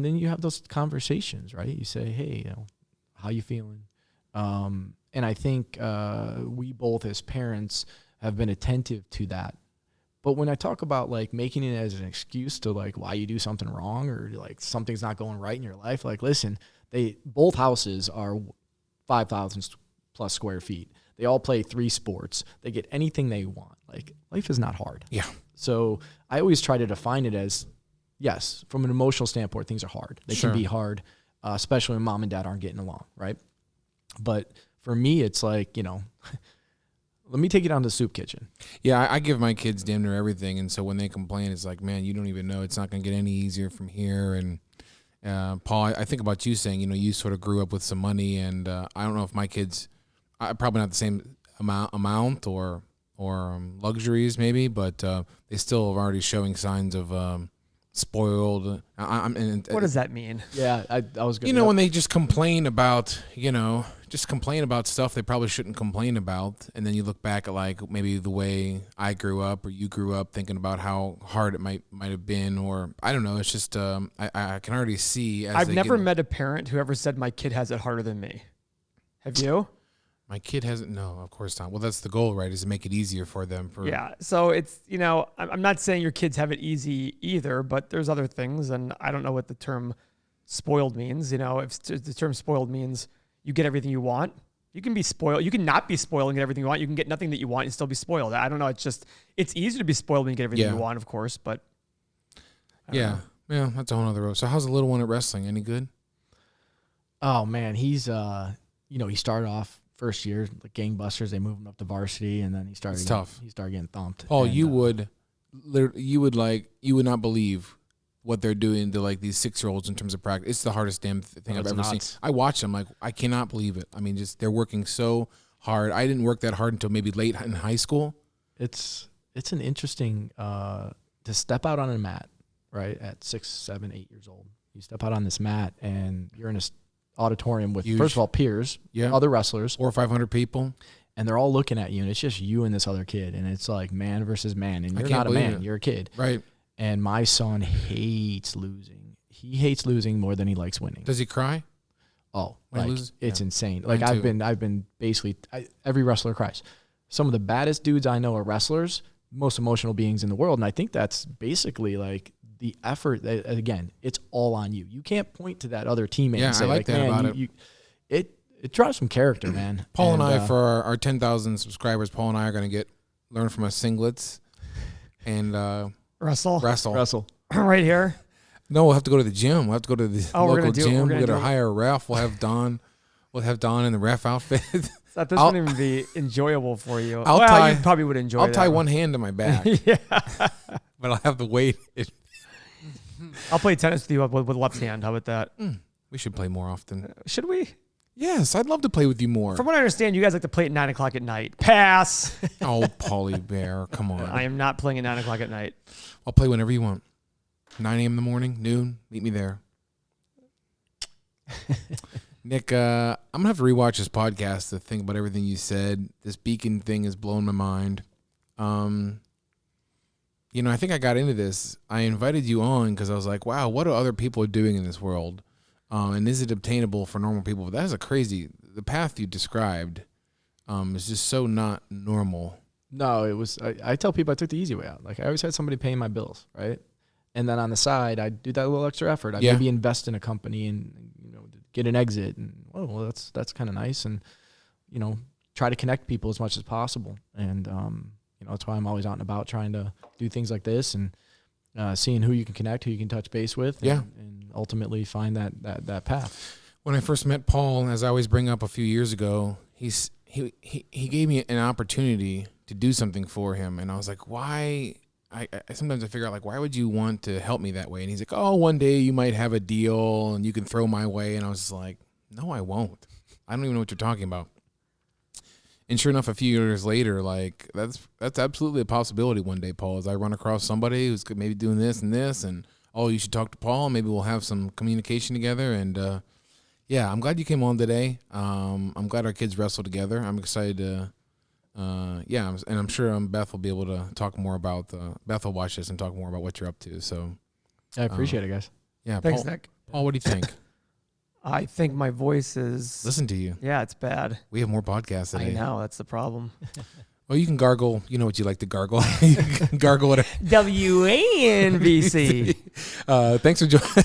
then you have those conversations, right? You say, hey, you know, how you feeling? And I think we both as parents have been attentive to that. But when I talk about like making it as an excuse to like why you do something wrong or like something's not going right in your life, like, listen, both houses are 5,000 plus square feet. They all play 3 sports. They get anything they want. Like, life is not hard. Yeah. So I always try to define it as, yes, from an emotional standpoint, things are hard. They can be hard, especially when mom and dad aren't getting along, right? But for me, it's like, you know, let me take you down to the soup kitchen. Yeah, I give my kids damn near everything, and so when they complain, it's like, man, you don't even know. It's not going to get any easier from here. And Paul, I think about you saying, you know, you sort of grew up with some money, and I don't know if my kids, probably not the same amount or luxuries maybe, but they still are already showing signs of spoiled. What does that mean? Yeah, I was going to. You know, when they just complain about, stuff they probably shouldn't complain about. And then you look back at like maybe the way I grew up or you grew up thinking about how hard it might have been, or I don't know. It's just, I can already see. I've never met a parent who ever said my kid has it harder than me. Have you? My kid hasn't. No, of course not. Well, that's the goal, right? Is to make it easier for them. Yeah. So it's, you know, I'm not saying your kids have it easy either, but there's other things. And I don't know what the term spoiled means. You know, if the term spoiled means you get everything you want, you can be spoiled. You can not be spoiled and get everything you want. You can get nothing that you want and still be spoiled. I don't know. It's just, it's easier to be spoiled when you get everything you want, of course, but. Yeah. Yeah. That's a whole other road. So how's the little one at wrestling? Any good? Oh man. He's, he started off first year, like gangbusters. They moved him up to varsity, and then he started. Tough. He started getting thumped. Paul, you would not believe what they're doing to like these 6-year-olds in terms of practice. It's the hardest damn thing I've ever seen. I watch them, like, I cannot believe it. I mean, just they're working so hard. I didn't work that hard until maybe late in high school. It's an interesting to step out on a mat, right, at 6, 7, 8 years old. You step out on this mat and you're in a auditorium with, Huge. first of all, peers, Yeah. other wrestlers, 400 or 500 people. and they're all looking at you, and it's just you and this other kid, and it's like man versus man, and I you're can't not a believe man, it. you're a kid. Right. And my son hates losing. He hates losing more than he likes winning. Does he cry? Oh, When he like loses? it's Yeah. insane. Mine Like too. I've been basically every wrestler cries. Some of the baddest dudes I know are wrestlers, most emotional beings in the world, and I think that's basically like the effort. That, again, it's all on you. You can't point to that other teammate Yeah, and say I like that man, about it drives some character, man. Paul and I, for our 10,000 subscribers, Paul and I are going to learn from us singlets and Russell. wrestle. Right here. No, we'll have to go to the gym. We'll have to go to the Oh, we're local gonna do it. gym. We're We're gonna going to do it. hire a ref. We'll have Don. We'll have Don in the ref outfit. That this wouldn't even be enjoyable for you. I'll well, tie- you probably would enjoy I'll that. tie one hand to my back, Yeah. but I'll have the weight. I'll play tennis with you with left hand. How about that? We should play more often. Should we? Yes, I'd love to play with you more. From what I understand, you guys like to play at 9 o'clock at night. Pass. Oh, Paulie Bear, come on. I am not playing at 9 o'clock at night. I'll play whenever you want. 9 a.m. in the morning, noon, meet me there. Nick, I'm going to have to rewatch this podcast to think about everything you said. This beacon thing has blown my mind. You know, I think I got into this. I invited you on because I was like, wow, what are other people doing in this world? And is it obtainable for normal people? But that is the path you described is just so not normal. No, it was. I tell people I took the easy way out. Like I always had somebody paying my bills, right? And then on the side, I'd do that little extra effort. I'd Yeah. maybe invest in a company and get an exit. And well, that's kind of nice. And try to connect people as much as possible. And that's why I'm always out and about trying to do things like this and seeing who you can connect, who you can touch base with, and ultimately find that path. When I first met Paul, as I always bring up a few years ago, he gave me an opportunity to do something for him, and I was like, why? I sometimes I figure out, like, why would you want to help me that way? And he's like, oh, one day you might have a deal and you can throw my way. And I was just like, no, I won't. I don't even know what you're talking about. And sure enough, a few years later, like that's absolutely a possibility one day, Paul, as I run across somebody who's maybe doing this and this, and oh, you should talk to Paul. Maybe we'll have some communication together. And yeah, I'm glad you came on today. I'm glad our kids wrestle together. I'm excited to. And I'm sure Beth will be able to talk more about. Beth will watch this and talk more about what you're up to. So I appreciate it, guys. yeah, Thanks, Paul, Nick. Paul, what do you think? I think my voice is. Listen to you. Yeah, it's bad. We have more podcasts today. I know. That's the problem. Oh, you can gargle. You know what you like to gargle. You can gargle it. WANVC. Thanks for joining.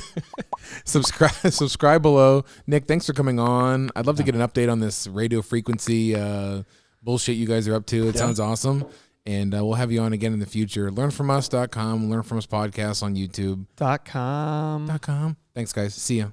Subscribe below. Nick, thanks for coming on. I'd love to get an update on this radio frequency bullshit you guys are up to. It sounds awesome. And we'll have you on again in the future. Learnfromus.com. Learn From Us podcast on YouTube. .com. .com. Thanks, guys. See ya.